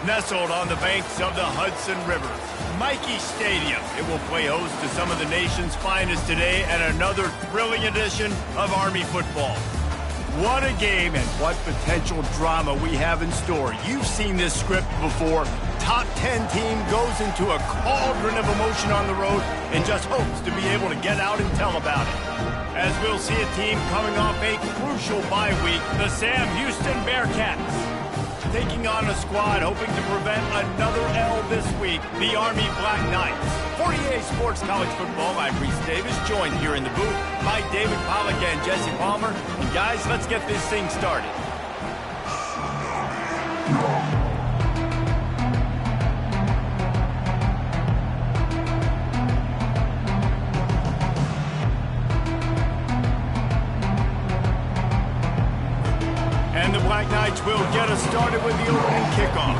Nestled on the banks of the Hudson River, Michie Stadium. It will play host to some of the nation's finest today at another thrilling edition of Army football. What a game and what potential drama we have in store. You've seen this script before. Top 10 team goes into a cauldron of emotion on the road and just hopes to be able to get out and tell about it. As we'll see a team coming off a crucial bye week, the Sam Houston Bearcats. Taking on a squad hoping to prevent another L this week, the Army Black Knights. For EA Sports College Football, I'm Reese Davis, joined here in the booth by David Pollack and Jesse Palmer. And guys, let's get this thing started. And the Black Knights will get us started with the opening kickoff.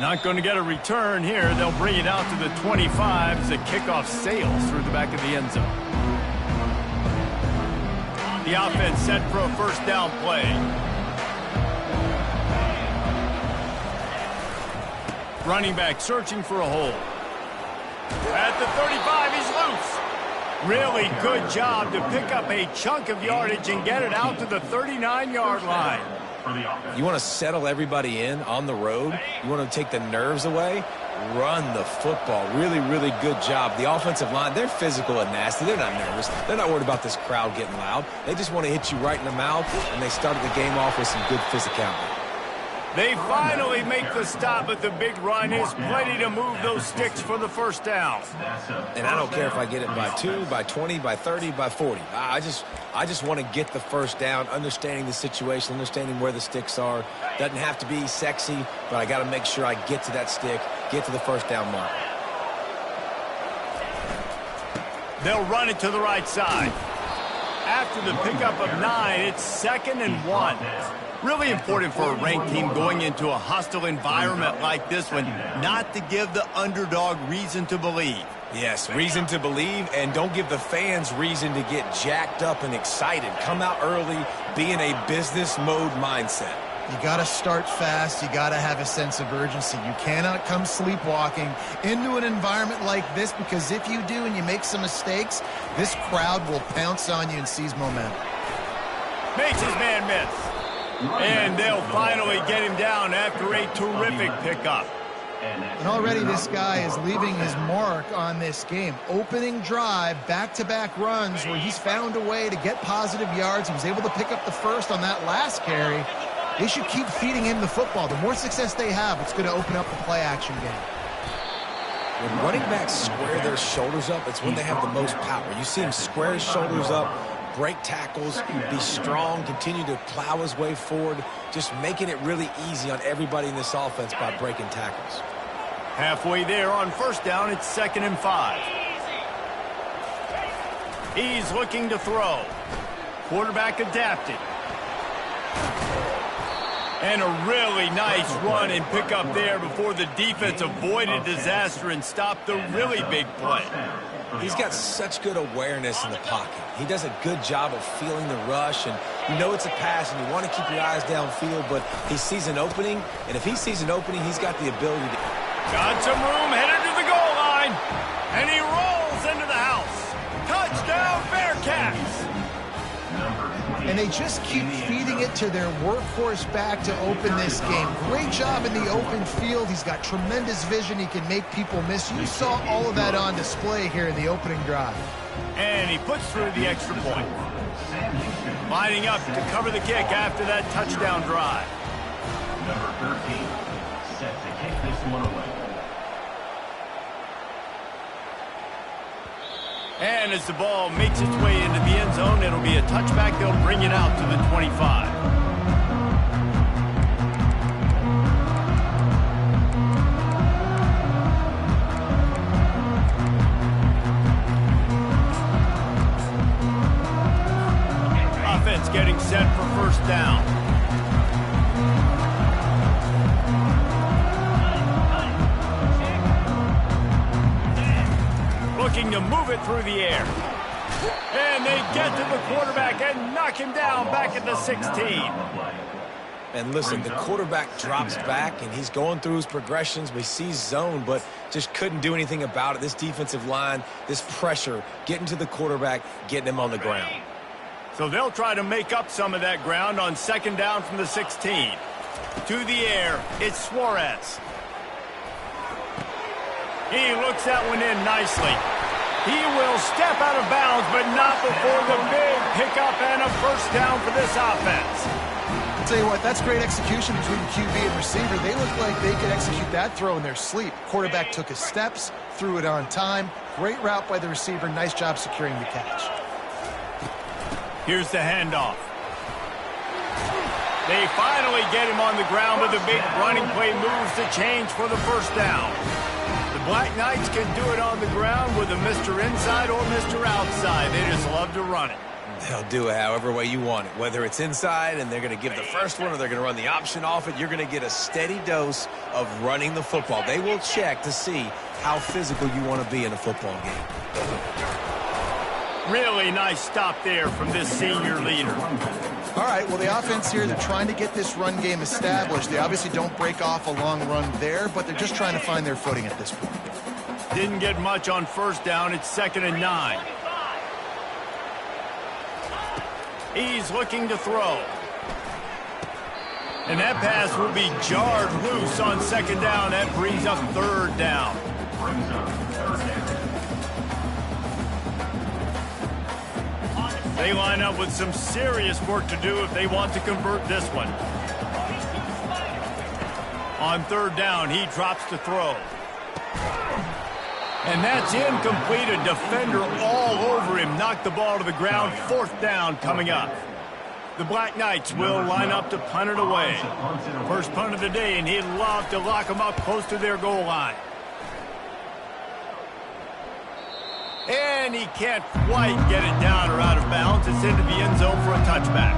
Not going to get a return here. They'll bring it out to the 25 as the kickoff sails through the back of the end zone. The offense set for a first down play. Running back searching for a hole. At the 35, he's loose. Really good job to pick up a chunk of yardage and get it out to the 39-yard line. You want to settle everybody in on the road? You want to take the nerves away? Run the football. Really, really good job. The offensive line, they're physical and nasty. They're not nervous. They're not worried about this crowd getting loud. They just want to hit you right in the mouth, and they started the game off with some good physicality. They finally make the stop, but the big run is plenty to move those sticks for the first down. And I don't care if I get it by 2, by 20, by 30, by 40. I just want to get the first down, understanding the situation, understanding where the sticks are. Doesn't have to be sexy, but I got to make sure I get to that stick, get to the first down mark. They'll run it to the right side. After the pickup of 9, it's 2nd and 1. Really important for a ranked team going into a hostile environment like this one, not to give the underdog reason to believe. Yes, reason to believe, and don't give the fans reason to get jacked up and excited. Come out early, be in a business mode mindset. You got to start fast. You got to have a sense of urgency. You cannot come sleepwalking into an environment like this, because if you do and you make some mistakes, this crowd will pounce on you and seize momentum. Makes his man miss. And they'll finally get him down after a terrific pickup. And already this guy is leaving his mark on this game. Opening drive, back-to-back runs where he's found a way to get positive yards. He was able to pick up the first on that last carry. They should keep feeding him the football. The more success they have, it's going to open up the play-action game. When running backs square their shoulders up, it's when they have the most power. You see him square his shoulders up, break tackles, be strong, continue to plow his way forward, just making it really easy on everybody in this offense by breaking tackles. Halfway there on first down, it's 2nd and 5. He's looking to throw. Quarterback adapted. And a really nice run and pick up there before the defense avoided disaster and stopped the really big play. He's got such good awareness in the pocket. He does a good job of feeling the rush, and you know it's a pass, and you want to keep your eyes downfield, but he sees an opening, and if he sees an opening, he's got the ability to... Got some room, headed to the goal line, and he rolls into the house. Touchdown, Bearcats! And they just keep feeding it to their workhorse back to open this game. Great job in the open field. He's got tremendous vision. He can make people miss. You saw all of that on display here in the opening drive. And he puts through the extra point. Lining up to cover the kick after that touchdown drive. Number 13, set to kick this one away. And as the ball makes its way into the end zone, it'll be a touchback. They'll bring it out to the 25. Offense getting set for first down. Looking to move it through the air. And they get to the quarterback and knock him down back at the 16. And listen, the quarterback drops back, and he's going through his progressions. We see zone, but just couldn't do anything about it. This defensive line, this pressure, getting to the quarterback, getting him on the ground. So they'll try to make up some of that ground on second down from the 16. To the air, it's Suarez. He looks that one in nicely. He will step out of bounds, but not before the big pickup and a first down for this offense. I'll tell you what, that's great execution between QB and receiver. They look like they could execute that throw in their sleep. Quarterback took his steps, threw it on time. Great route by the receiver. Nice job securing the catch. Here's the handoff. They finally get him on the ground with a big running play moves to change for the first down. The Black Knights can do it on the ground with a Mr. Inside or Mr. Outside. They just love to run it. They'll do it however way you want it. Whether it's inside and they're going to give the first one or they're going to run the option off it, you're going to get a steady dose of running the football. They will check to see how physical you want to be in a football game. Really nice stop there from this senior leader. All right, well, the offense here, they're trying to get this run game established. They obviously don't break off a long run there, but they're just trying to find their footing at this point. Didn't get much on first down. It's 2nd and 9. He's looking to throw. And that pass will be jarred loose on second down. That brings up third down. They line up with some serious work to do if they want to convert this one. On third down, he drops to throw. And that's incomplete. A defender all over him. Knocked the ball to the ground. Fourth down coming up. The Black Knights will line up to punt it away. First punt of the day, and he'd love to lock them up close to their goal line. And he can't quite get it down or out of bounds. It's into the end zone for a touchback.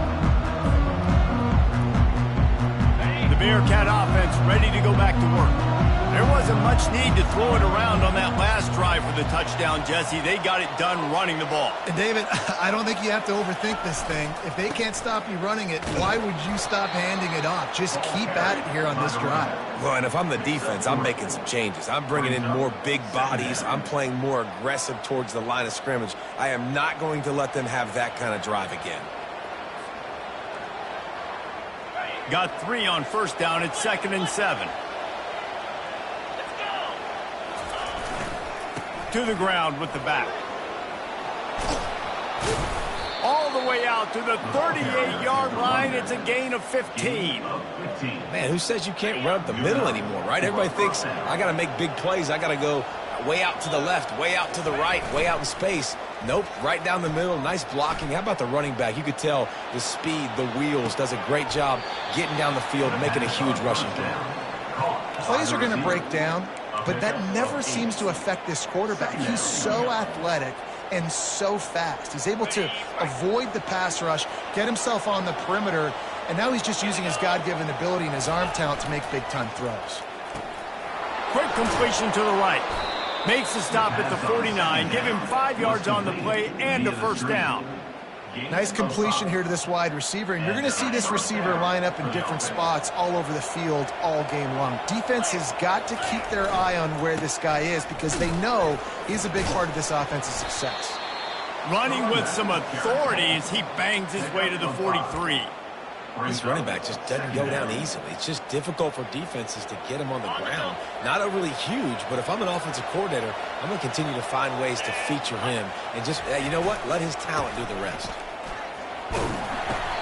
The Bearcat offense ready to go back to work. There wasn't much need to throw it around on that last drive for the touchdown, Jesse. They got it done running the ball. And David, I don't think you have to overthink this thing. If they can't stop you running it, why would you stop handing it off? Just keep at it here on this drive. Well, and if I'm the defense, I'm making some changes. I'm bringing in more big bodies. I'm playing more aggressive towards the line of scrimmage. I am not going to let them have that kind of drive again. Got 3 on first down. It's 2nd and 7. To the ground with the back. All the way out to the 38-yard line. It's a gain of 15. Man, who says you can't run up the middle anymore, right? Everybody thinks, I got to make big plays. I got to go way out to the left, way out to the right, way out in space. Nope, right down the middle. Nice blocking. How about the running back? You could tell the speed, the wheels, does a great job getting down the field, making a huge rushing play. Plays are going to break down, but that never seems to affect this quarterback. He's so athletic and so fast. He's able to avoid the pass rush, get himself on the perimeter, and now he's just using his God-given ability and his arm talent to make big-time throws. Quick completion to the right. Makes the stop at the 49. Give him 5 yards on the play and a first down. Nice completion here to this wide receiver, and you're going to see this receiver line up in different spots all over the field all game long. Defense has got to keep their eye on where this guy is because they know he's a big part of this offense's success. Running with some authority as he bangs his way to the 43. This running back just doesn't go down easily. It's just difficult for defenses to get him on the ground. Not overly huge, but if I'm an offensive coordinator, I'm going to continue to find ways to feature him and just, you know what, let his talent do the rest.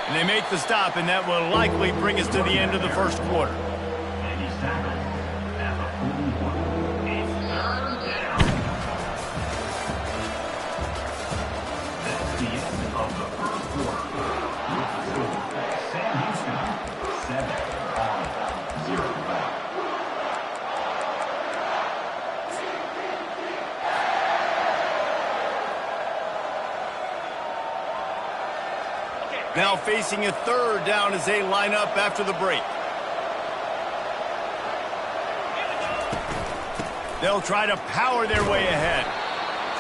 And they make the stop, and that will likely bring us to the end of the first quarter. And he's tackled at the 41. It's third down. That's the end of the first quarter. Sam Houston, 7 on 0 back. Now facing a third down as they line up after the break. They'll try to power their way ahead.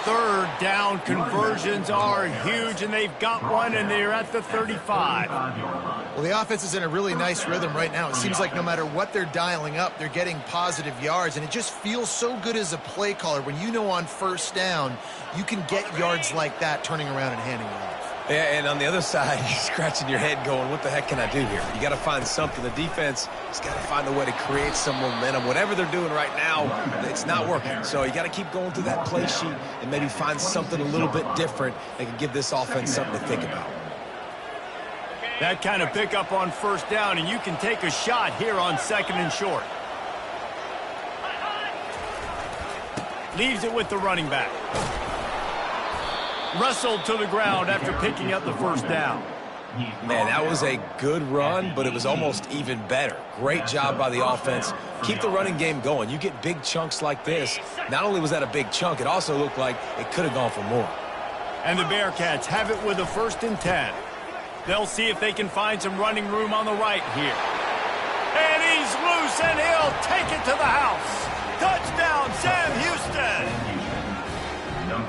Third down conversions are huge, and they've got one, and they're at the 35. Well, the offense is in a really nice rhythm right now. It seems like no matter what they're dialing up, they're getting positive yards, and it just feels so good as a play caller when you know on first down you can get yards like that turning around and handing it off. Yeah, and on the other side, you're scratching your head going, what the heck can I do here? You got to find something. The defense has got to find a way to create some momentum. Whatever they're doing right now, it's not working. So you got to keep going through that play sheet and maybe find something a little bit different that can give this offense something to think about. That kind of pickup on first down, and you can take a shot here on 2nd and short. Leaves it with the running back. Wrestled to the ground after picking up the first down. Man, that was a good run, but it was almost even better. Great job by the offense. Keep the running game going. You get big chunks like this. Not only was that a big chunk, it also looked like it could have gone for more. And the Bearcats have it with a 1st and 10. They'll see if they can find some running room on the right here. And he's loose, and he'll take it to the house. Touchdown, Sam Houston.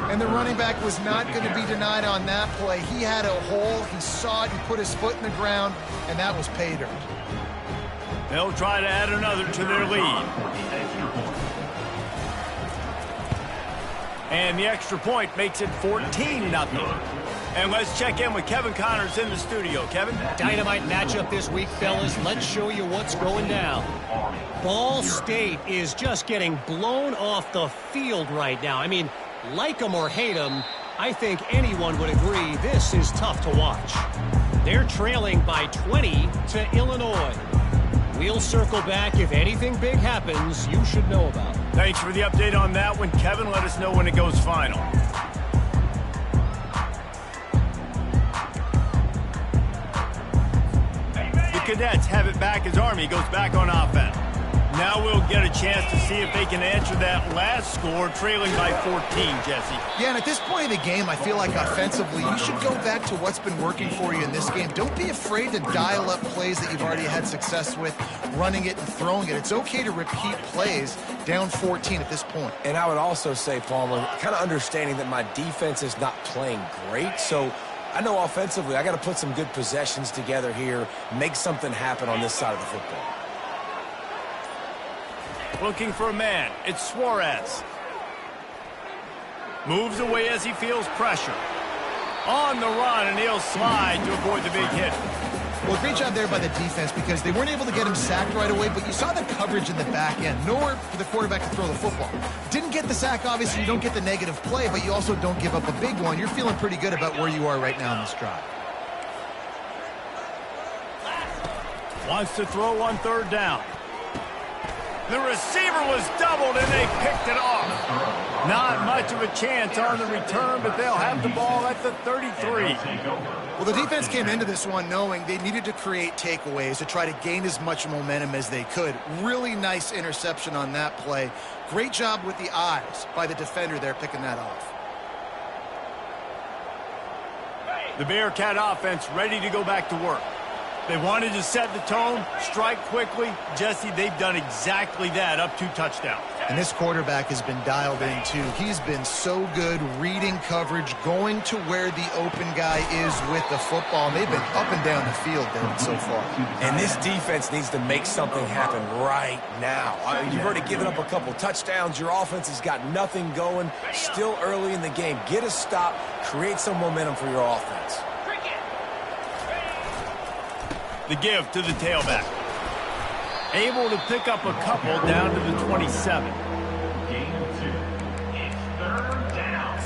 And the running back was not going to be denied on that play. He had a hole, he saw it, he put his foot in the ground, and that was pay dirt. They'll try to add another to their lead. And the extra point makes it 14-0. And let's check in with Kevin Connors in the studio. Kevin? Dynamite matchup this week, fellas. Let's show you what's going down. Ball State is just getting blown off the field right now. I mean, like them or hate them, I think anyone would agree this is tough to watch. They're trailing by 20 to Illinois. We'll circle back. If anything big happens, you should know about it. Thanks for the update on that one, Kevin. Let us know when it goes final. The Cadets have it back as Army goes back on offense. Now we'll get a chance to see if they can answer that last score, trailing by 14, Jesse. Yeah, and at this point in the game, I feel like offensively, you should go back to what's been working for you in this game. Don't be afraid to dial up plays that you've already had success with, running it and throwing it. It's okay to repeat plays down 14 at this point. And I would also say, Palmer, kind of understanding that my defense is not playing great, so I know offensively I got to put some good possessions together here, make something happen on this side of the football. Looking for a man. It's Suarez. Moves away as he feels pressure. On the run, and he'll slide to avoid the big hit. Well, great job there by the defense because they weren't able to get him sacked right away, but you saw the coverage in the back end. Nowhere for the quarterback to throw the football. Didn't get the sack, obviously. You don't get the negative play, but you also don't give up a big one. You're feeling pretty good about where you are right now in this drive. Wants to throw on 3rd down. The receiver was doubled, and they picked it off. Not much of a chance on the return, but they'll have the ball at the 33. Well, the defense came into this one knowing they needed to create takeaways to try to gain as much momentum as they could. Really nice interception on that play. Great job with the eyes by the defender there picking that off. The Bearcat offense ready to go back to work. They wanted to set the tone, strike quickly. Jesse, they've done exactly that, up 2 touchdowns. And this quarterback has been dialed in, too. He's been so good reading coverage, going to where the open guy is with the football. And they've been up and down the field, David, so far. And this defense needs to make something happen right now. You've already given up a couple touchdowns. Your offense has got nothing going. Still early in the game. Get a stop. Create some momentum for your offense. The give to the tailback. Able to pick up a couple down to the 27. Game 2. It's 3rd down.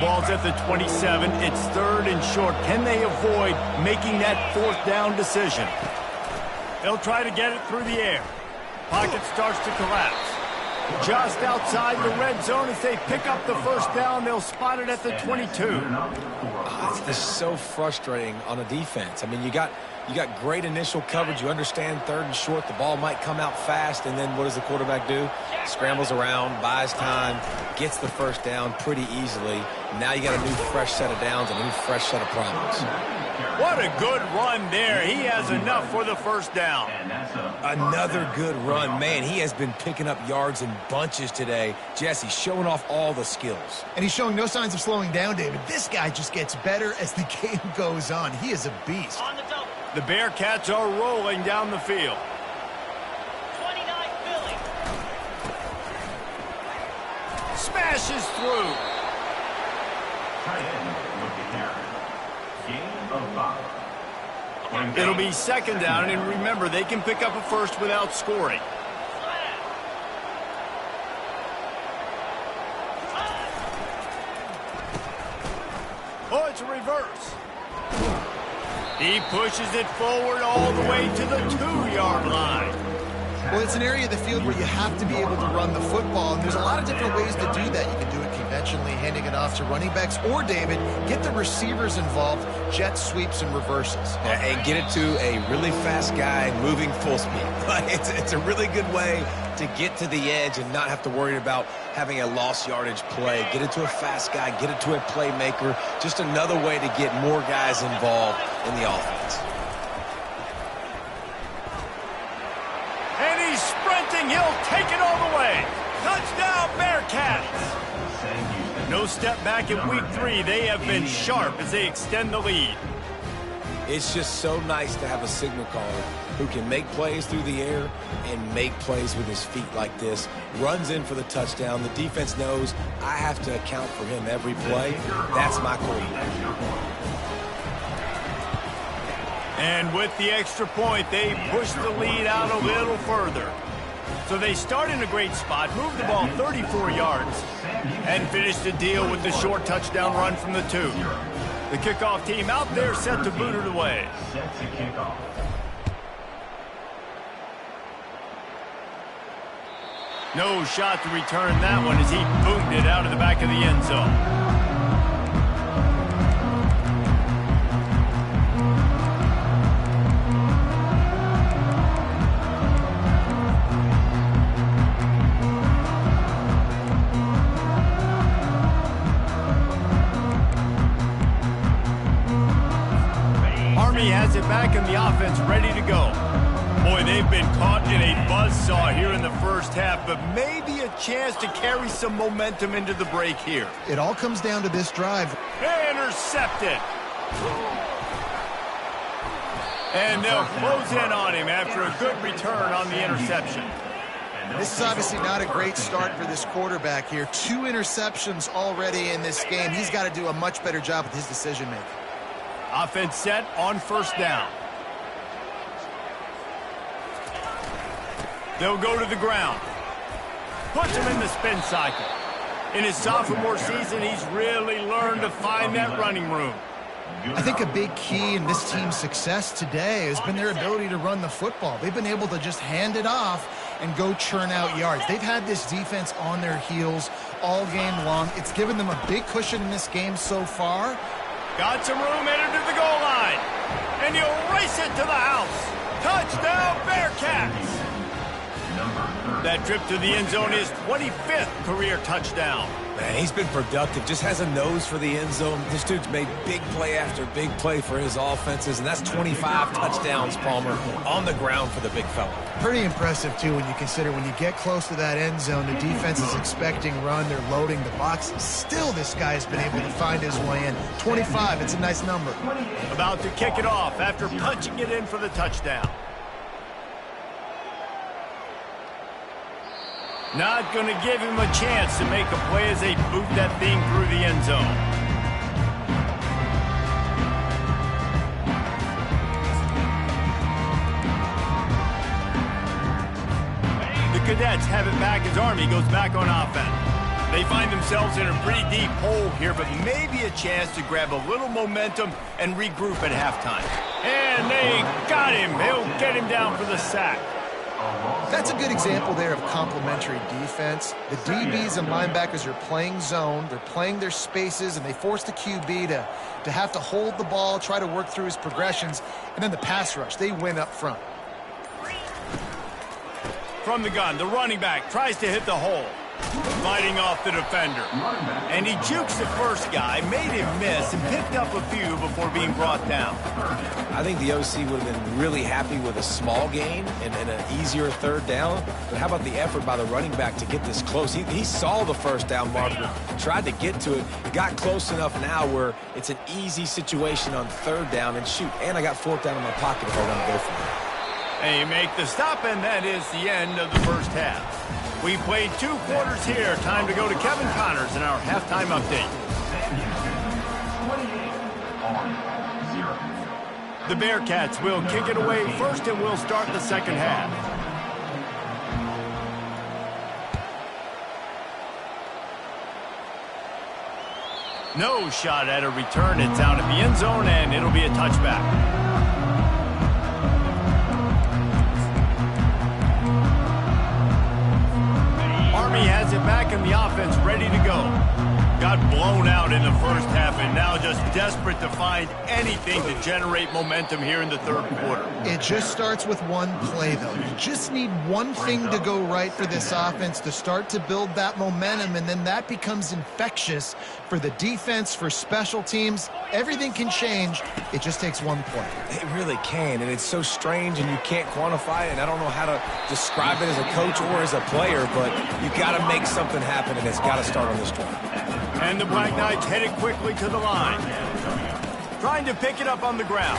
Ball's at the 27. It's 3rd and short. Can they avoid making that 4th down decision? They'll try to get it through the air. Pocket starts to collapse. Just outside the red zone as they pick up the 1st down. They'll spot it at the 22. It's just so frustrating on a defense. I mean, you got great initial coverage. You understand 3rd and short. The ball might come out fast, and then what does the quarterback do? Scrambles around, buys time, gets the 1st down pretty easily. Now you got a new fresh set of downs, a new fresh set of problems. What a good run there. He has enough for the first down. Another good run. Man, he has been picking up yards in bunches today. Jesse showing off all the skills. And he's showing no signs of slowing down, David. This guy just gets better as the game goes on. He is a beast. The Bearcats are rolling down the field. 29 Philly. Smashes through. Tight end with the carry. Gain of 5. It'll be second down, and remember, they can pick up a first without scoring. Oh, it's a reverse. He pushes it forward all the way to the 2-yard line. Well, it's an area of the field where you have to be able to run the football, and there's a lot of different ways to do that. You can do it conventionally, handing it off to running backs, or, David, get the receivers involved, jet sweeps and reverses. And get it to a really fast guy moving full speed. It's a really good way to get to the edge and not have to worry about having a lost yardage play. Get it to a fast guy, get it to a playmaker. Just another way to get more guys involved in the offense. And he's sprinting. He'll take it all the way. Touchdown, Bearcats. No step back in week 3. They have been sharp as they extend the lead. It's just so nice to have a signal caller who can make plays through the air and make plays with his feet like this. Runs in for the touchdown. The defense knows I have to account for him every play. That's my quarterback. And with the extra point, they push the lead out a little further. So they start in a great spot, move the ball 34 yards, and finish the deal with the short touchdown run from the 2. The kickoff team out there set to boot it away. Set to kick off. No shot to return that one as he boomed it out of the back of the end zone. Has it back in the offense ready to go. Boy, they've been caught in a buzzsaw here in the first half, but maybe a chance to carry some momentum into the break here. It all comes down to this drive. Intercepted. And they'll close in on him after a good return on the interception. This is obviously not a great start for this quarterback here. 2 interceptions already in this game. He's got to do a much better job with his decision-making. Offense set on first down. They'll go to the ground. Puts him in the spin cycle. In his sophomore season, he's really learned to find that running room. I think a big key in this team's success today has been their ability to run the football. They've been able to just hand it off and go churn out yards. They've had this defense on their heels all game long. It's given them a big cushion in this game so far. Got some room headed to the goal line. And he'll race it to the house. Touchdown, Bearcats. That trip to the end zone is 25th career touchdown. Man, he's been productive. Just has a nose for the end zone. This dude's made big play after big play for his offenses, and that's 25 touchdowns, Palmer, on the ground for the big fella. Pretty impressive, too, when you consider when you get close to that end zone, the defense is expecting run. They're loading the box. Still, this guy has been able to find his way in. 25, it's a nice number. About to kick it off after punching it in for the touchdown. Not going to give him a chance to make a play as they boot that thing through the end zone. The Cadets have it back as Army goes back on offense. They find themselves in a pretty deep hole here, but maybe a chance to grab a little momentum and regroup at halftime. And they got him. They'll get him down for the sack. That's a good example there of complementary defense. The DBs and linebackers are playing zone. They're playing their spaces, and they force the QB to have to hold the ball, try to work through his progressions, and then the pass rush. They win up front. From the gun, the running back tries to hit the hole. Fighting off the defender. And he jukes the first guy, made him miss, and picked up a few before being brought down. I think the OC would have been really happy with a small gain and an easier third down. But how about the effort by the running back to get this close? He saw the first down marker, tried to get to it, got close enough now where it's an easy situation on third down. And shoot, and I got fourth down in my pocket if I want to go for it. And you make the stop, and that is the end of the first half. We played 2 quarters here. Time to go to Kevin Connors in our halftime update. The Bearcats will kick it away first, and we'll start the second half. No shot at a return. It's out of the end zone, and it'll be a touchback. Army has it back and the offense ready to go. Got blown out in the first half and now just desperate to find anything to generate momentum here in the third quarter. It just starts with one play, though. You just need one thing to go right for this offense to start to build that momentum, and then that becomes infectious for the defense, for special teams. Everything can change. It just takes one play. It really can, and it's so strange, and you can't quantify it, and I don't know how to describe it as a coach or as a player, but you got to make something happen, and it's got to start on this drive. And the Black Knights headed quickly to the line. Trying to pick it up on the ground.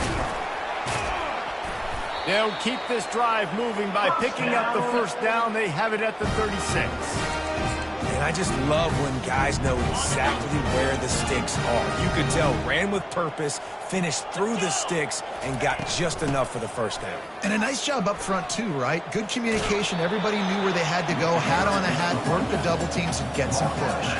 They'll keep this drive moving by picking up the first down. They have it at the 36. And I just love when guys know exactly where the sticks are. You could tell, ran with purpose, finished through the sticks, and got just enough for the first down. And a nice job up front, too, right? Good communication. Everybody knew where they had to go, hat on a hat, work the double teams, and get some push.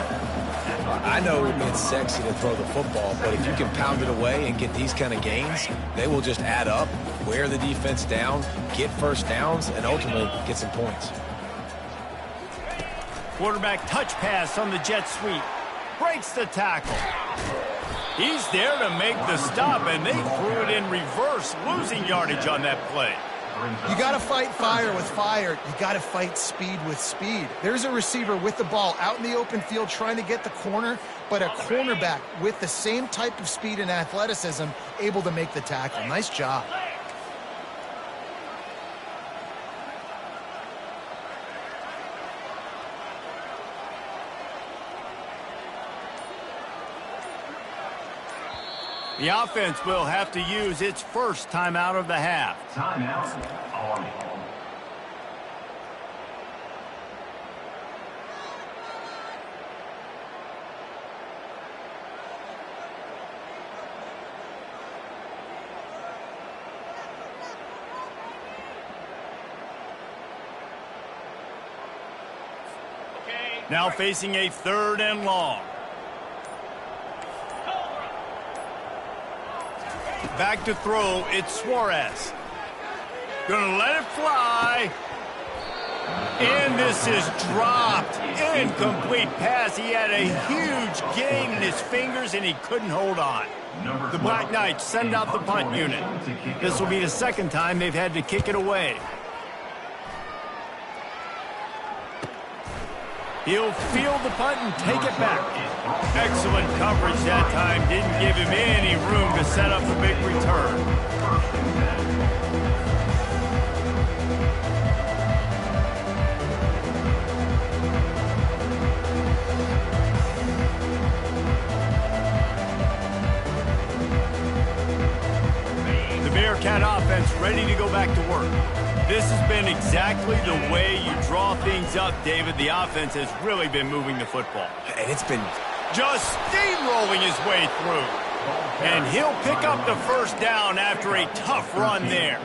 I know it's sexy to throw the football, but if you can pound it away and get these kind of gains, they will just add up, wear the defense down, get first downs, and ultimately get some points. Quarterback touch pass on the jet sweep. Breaks the tackle. He's there to make the stop, and they threw it in reverse, losing yardage on that play. You got to fight fire with fire. You got to fight speed with speed. There's a receiver with the ball out in the open field trying to get the corner, but a cornerback with the same type of speed and athleticism able to make the tackle. Nice job. The offense will have to use its first timeout of the half. Timeout, Army. Now facing a 3rd and long. Back to throw, it's Suarez. Gonna let it fly. And this is dropped. Incomplete pass. He had a huge gain in his fingers and he couldn't hold on. The Black Knights send out the punt unit. This will be the second time they've had to kick it away. He'll field the punt and take it back. Excellent coverage that time. Didn't give him any room to set up a big return. The Bearcat offense ready to go back to work. This has been exactly the way you draw things up, David. The offense has really been moving the football. And it's been just steamrolling his way through. And he'll pick up the first down after a tough run there.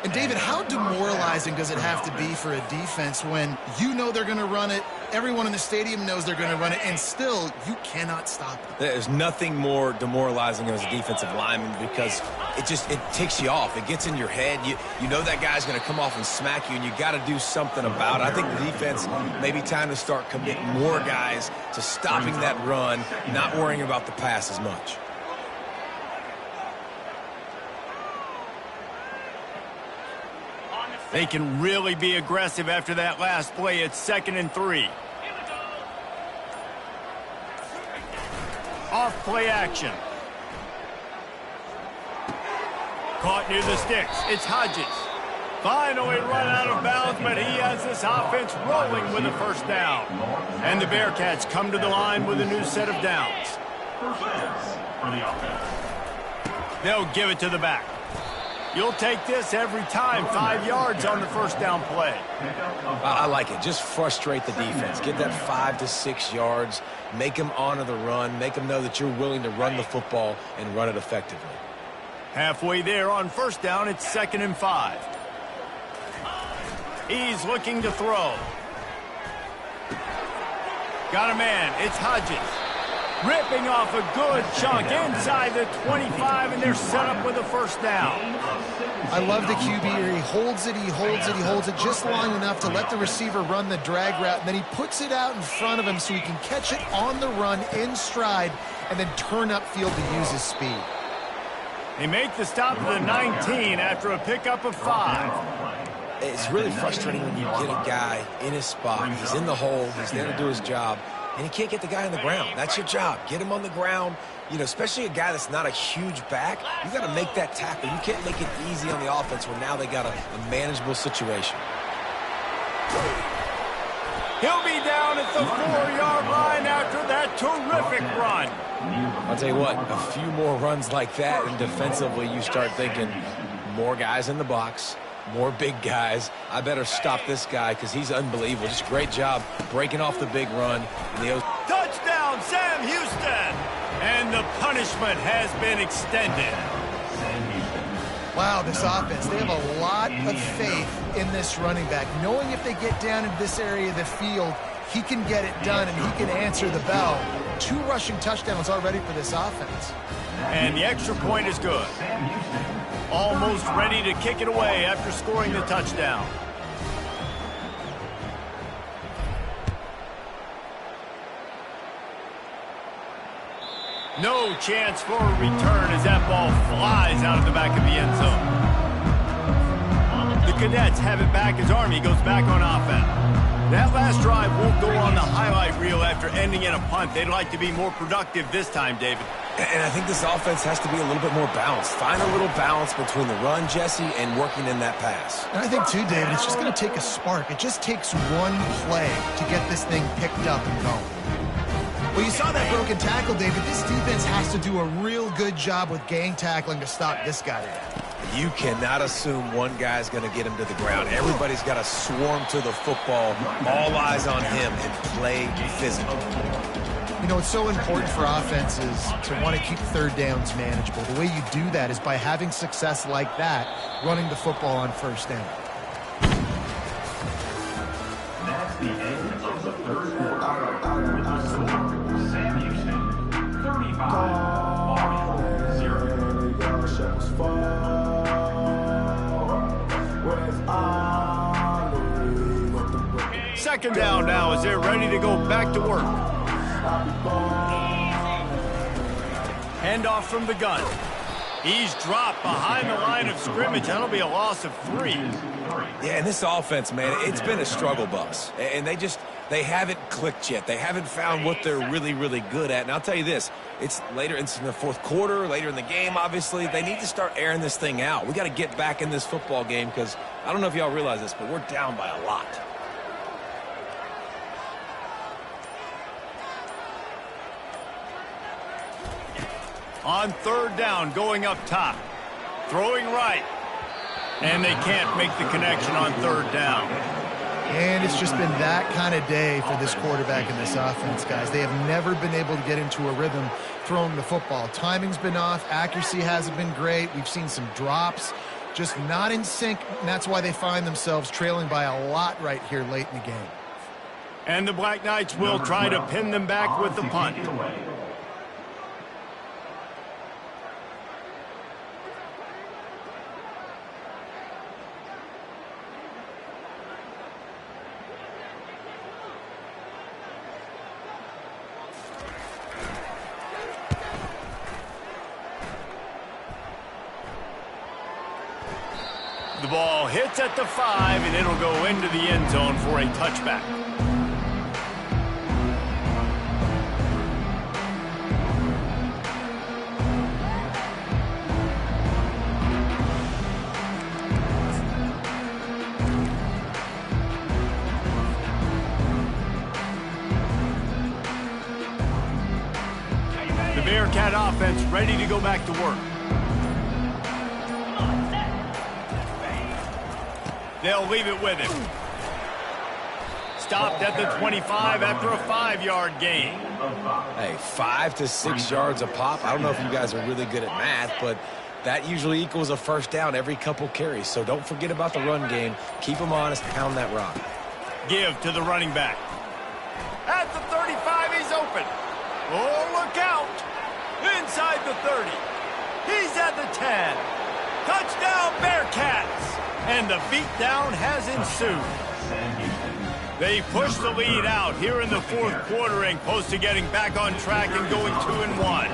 And, David, how demoralizing does it have to be for a defense when you know they're going to run it, everyone in the stadium knows they're going to run it, and still you cannot stop it? There's nothing more demoralizing as a defensive lineman because it ticks you off. It gets in your head. You know that guy's going to come off and smack you, and you got to do something about it. I think the defense may be time to start committing more guys to stopping that run, not worrying about the pass as much. They can really be aggressive after that last play. It's 2nd and 3. Off play action. Caught near the sticks. It's Hodges. Finally run out of bounds, but he has this offense rolling with a first down. And the Bearcats come to the line with a new set of downs. First down for the offense. They'll give it to the back. You'll take this every time. 5 yards on the first down play. I like it. Just frustrate the defense. Get that 5 to 6 yards. Make them honor the run. Make them know that you're willing to run the football and run it effectively. Halfway there on first down, it's 2nd and 5. He's looking to throw. Got a man. It's Hodges. Ripping off a good chunk inside the 25, and they're set up with a first down. I love the QB here. He holds it, he holds it, he holds it just long enough to let the receiver run the drag route, and then he puts it out in front of him so he can catch it on the run in stride and then turn upfield to use his speed. They make the stop at the 19 after a pickup of 5. It's really frustrating when you get a guy in his spot. He's in the hole. He's there to do his job. And he can't get the guy on the ground. That's your job. Get him on the ground. You know, especially a guy that's not a huge back. You got to make that tackle. You can't make it easy on the offense when now they got a manageable situation. He'll be down at the 4-yard line after that terrific run. I'll tell you what, a few more runs like that, and defensively you start thinking more guys in the box, more big guys. I better stop this guy because he's unbelievable. Just great job breaking off the big run. Touchdown, Sam Houston! And the punishment has been extended. Wow, this offense, they have a lot of faith in this running back, knowing if they get down into this area of the field, he can get it done and he can answer the bell. 2 rushing touchdowns already for this offense. And the extra point is good. Almost ready to kick it away after scoring the touchdown. No chance for a return as that ball flies out of the back of the end zone. The Cadets have it back as Army goes back on offense. That last drive won't go on the highlight reel after ending in a punt. They'd like to be more productive this time, David. And I think this offense has to be a little bit more balanced. Find a little balance between the run, Jesse, and working in that pass. And I think, too, David, it's just going to take a spark. It just takes one play to get this thing picked up and going. Well, you saw that broken tackle, David. This defense has to do a real good job with gang tackling to stop this guy today. You cannot assume one guy's going to get him to the ground. Everybody's got to swarm to the football, all eyes on him, and play physical. You know, it's so important for offenses to want to keep third downs manageable. The way you do that is by having success like that, running the football on first down. That's the end of the third quarter. With the score, Sam Houston, 35, Army, 0. Second down now as they're ready to go back to work. Handoff from the gun. He's dropped behind the line of scrimmage. That'll be a loss of 3. Yeah, and this offense, man, it's been a struggle bus. And they haven't clicked yet. They haven't found what they're really, really good at. And I'll tell you this, it's in the fourth quarter, later in the game, obviously. They need to start airing this thing out. We got to get back in this football game because I don't know if y'all realize this, but we're down by a lot. On third down, going up top. Throwing right. And they can't make the connection on third down. And it's just been that kind of day for this quarterback and this offense, guys. They have never been able to get into a rhythm throwing the football. Timing's been off. Accuracy hasn't been great. We've seen some drops. Just not in sync, and that's why they find themselves trailing by a lot right here late in the game. And the Black Knights will try to pin them back with the punt. The ball hits at the 5, and it'll go into the end zone for a touchback. Unified offense ready to go back to work. They'll leave it with him. Stopped at the 25 after a 5-yard gain. Hey, 5 to 6 yards a pop. I don't know if you guys are really good at math, but that usually equals a first down every couple carries. So don't forget about the run game. Keep them honest. Pound that rock. Give to the running back. At the 35, he's open. Oh, look out. Inside the 30. He's at the 10. Touchdown, Bearcats. And the beatdown has ensued. They push the lead out here in the fourth quarter and close to getting back on track and going 2-1.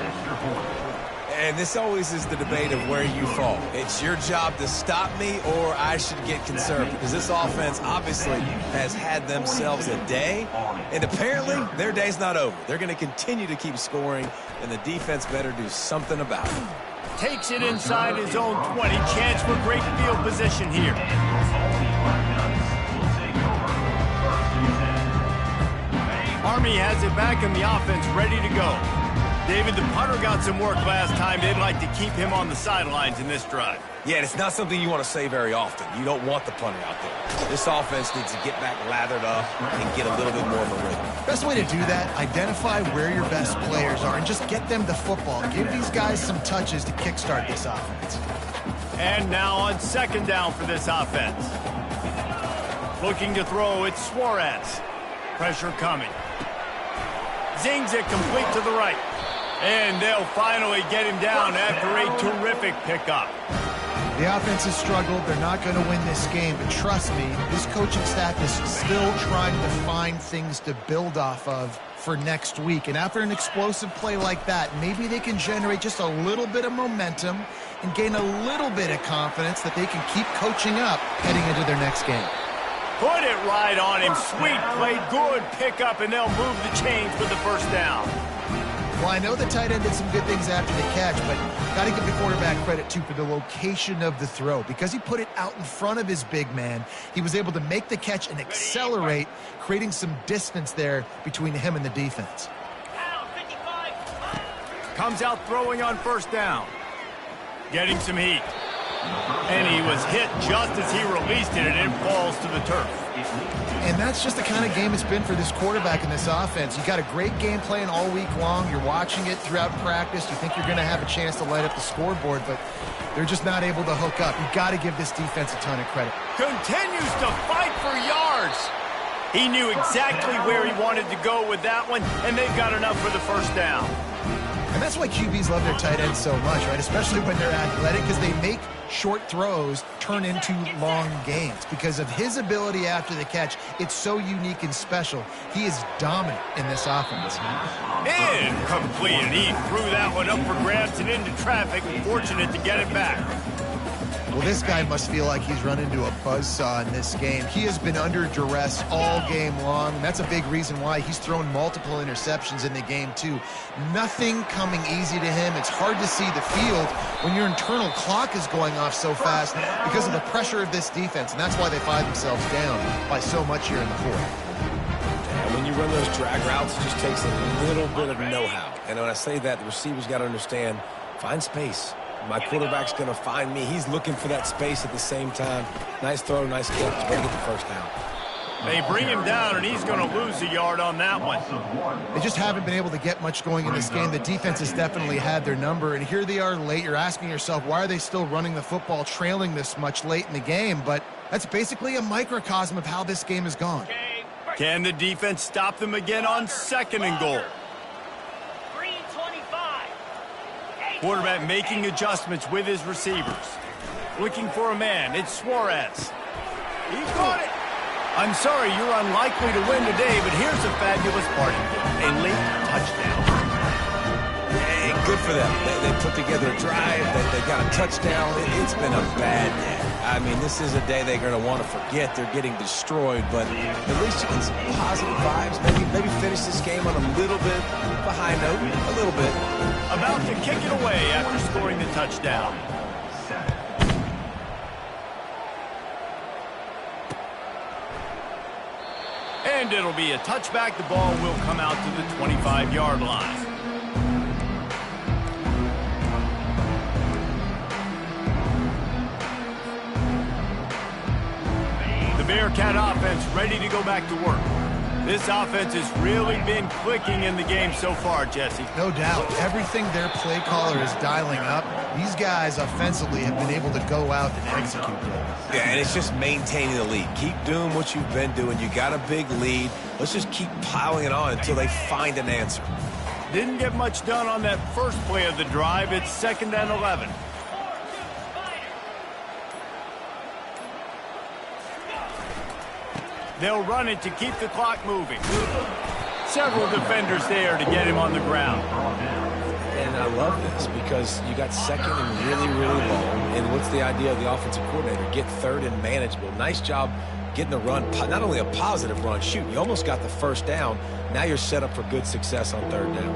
And this always is the debate of where you fall. It's your job to stop me or I should get concerned because this offense obviously has had themselves a day, and apparently their day's not over. They're going to continue to keep scoring, and the defense better do something about it. Takes it inside his own 20. Chance for great field position here. Army has it back and the offense ready to go. David, the punter got some work last time. They'd like to keep him on the sidelines in this drive. Yeah, and it's not something you want to say very often. You don't want the punter out there. This offense needs to get back lathered up and get a little bit more of a rhythm. Best way to do that, identify where your best players are and just get them the football. Give these guys some touches to kickstart this offense. And now on second down for this offense. Looking to throw, it's Suarez. Pressure coming. Zings it complete to the right. And they'll finally get him down after a terrific pickup. The offense has struggled. They're not going to win this game, but trust me, this coaching staff is still trying to find things to build off of for next week. And after an explosive play like that, maybe they can generate just a little bit of momentum and gain a little bit of confidence that they can keep coaching up heading into their next game. Put it right on him. Sweet play, good pickup, and they'll move the chains with the first down. Well, I know the tight end did some good things after the catch, but got to give the quarterback credit, too, for the location of the throw. Because he put it out in front of his big man, he was able to make the catch and accelerate, creating some distance there between him and the defense. Comes out throwing on first down. Getting some heat. And he was hit just as he released it, and it falls to the turf. And that's just the kind of game it's been for this quarterback in this offense. You got a great game plan all week long. You're watching it throughout practice. You think you're going to have a chance to light up the scoreboard, but they're just not able to hook up. You got to give this defense a ton of credit. Continues to fight for yards. He knew exactly where he wanted to go with that one, and they've got enough for the first down. And that's why QBs love their tight ends so much, right? Especially when they're athletic, because they make short throws turn into long gains. Because of his ability after the catch, it's so unique and special. He is dominant in this offense. Incomplete, and he threw that one up for grabs and into traffic. Fortunate to get it back. Well, this guy must feel like he's run into a buzzsaw in this game. He has been under duress all game long, and that's a big reason why he's thrown multiple interceptions in the game, too. Nothing coming easy to him. It's hard to see the field when your internal clock is going off so fast because of the pressure of this defense, and that's why they find themselves down by so much here in the fourth. And when you run those drag routes, it just takes a little bit of know-how. And when I say that, the receivers got to understand, find space. My quarterback's going to find me. He's looking for that space at the same time. Nice throw, nice catch. Way to get the first down. They bring him down, and he's going to lose a yard on that one. They just haven't been able to get much going in this game. The defense has definitely had their number, and here they are late. You're asking yourself, why are they still running the football, trailing this much late in the game? But that's basically a microcosm of how this game has gone. Can the defense stop them again on second and goal? Quarterback making adjustments with his receivers. Looking for a man. It's Suarez. He caught it. I'm sorry, you're unlikely to win today, but here's a fabulous party gift. A late touchdown. Hey, good for them. They put together a drive. They got a touchdown. It's been a bad day. I mean, this is a day they're going to want to forget. They're getting destroyed, but at least you get some positive vibes. Maybe finish this game on a little bit of a high note, a little bit. About to kick it away after scoring the touchdown. And it'll be a touchback. The ball will come out to the 25-yard line. Bearcat offense ready to go back to work. This offense has really been clicking in the game so far, Jesse. No doubt. Everything their play caller is dialing up, these guys offensively have been able to go out and execute it. Yeah, and it's just maintaining the lead. Keep doing what you've been doing. You got a big lead. Let's just keep piling it on until they find an answer. Didn't get much done on that first play of the drive. It's 2nd and 11. They'll run it to keep the clock moving. Several defenders there to get him on the ground. And I love this because you got 2nd and really, really long. And what's the idea of the offensive coordinator? Get 3rd and manageable. Nice job getting the run, not only a positive run, shoot, you almost got the 1st down. Now you're set up for good success on 3rd down.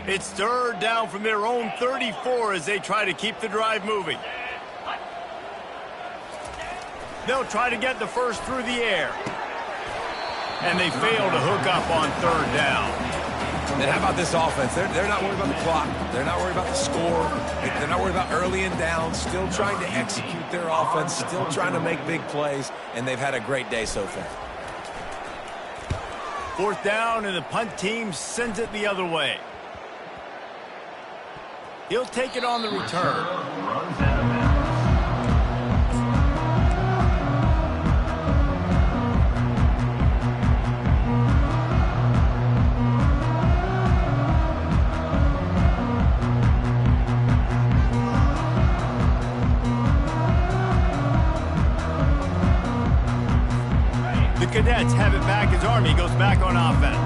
It's 3rd down from their own 34 as they try to keep the drive moving. They'll try to get the first through the air. And they fail to hook up on 3rd down. And how about this offense? They're not worried about the clock. They're not worried about the score. They're not worried about early and down. Still trying to execute their offense. Still trying to make big plays. And they've had a great day so far. 4th down, and the punt team sends it the other way. He'll take it on the return. The Cadets have it back as Army goes back on offense.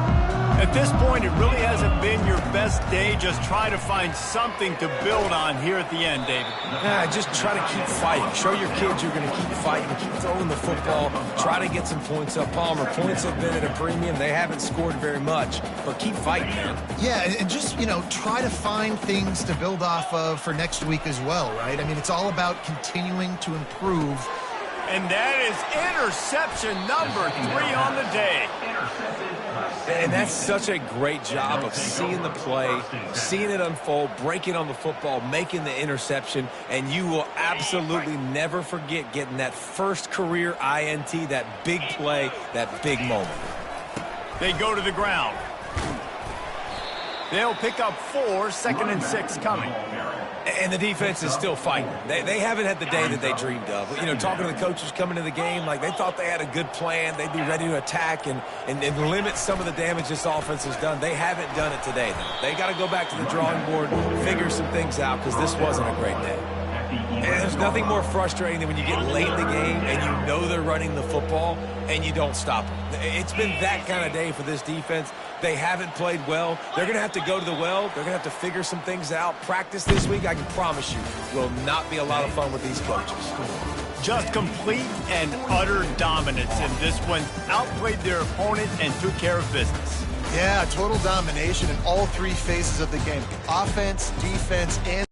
At this point, it really hasn't been your best day. Just try to find something to build on here at the end, David. Yeah, just try to keep fighting. Show your kids you're going to keep fighting, keep throwing the football, try to get some points up. Palmer, points have been at a premium. They haven't scored very much, but keep fighting, man. Yeah, and just, try to find things to build off of for next week as well, right? I mean, it's all about continuing to improve. And that is interception number 3 on the day. And that's such a great job of seeing the play, seeing it unfold, breaking on the football, making the interception, and you will absolutely never forget getting that first career INT, that big play, that big moment. They go to the ground. They'll pick up 4, 2nd and 6 coming. And the defense is still fighting. They haven't had the day that they dreamed of. Talking to the coaches coming to the game, like they thought they had a good plan. They'd be ready to attack and limit some of the damage this offense has done. They haven't done it today, though. They got to go back to the drawing board, figure some things out, because this wasn't a great day. And there's nothing more frustrating than when you get late in the game and you know they're running the football and you don't stop them. It's been that kind of day for this defense. They haven't played well. They're going to have to go to the well. They're going to have to figure some things out. Practice this week, I can promise you, will not be a lot of fun with these coaches. Just complete and utter dominance in this one. Outplayed their opponent and took care of business. Yeah, total domination in all 3 phases of the game. Offense, defense, and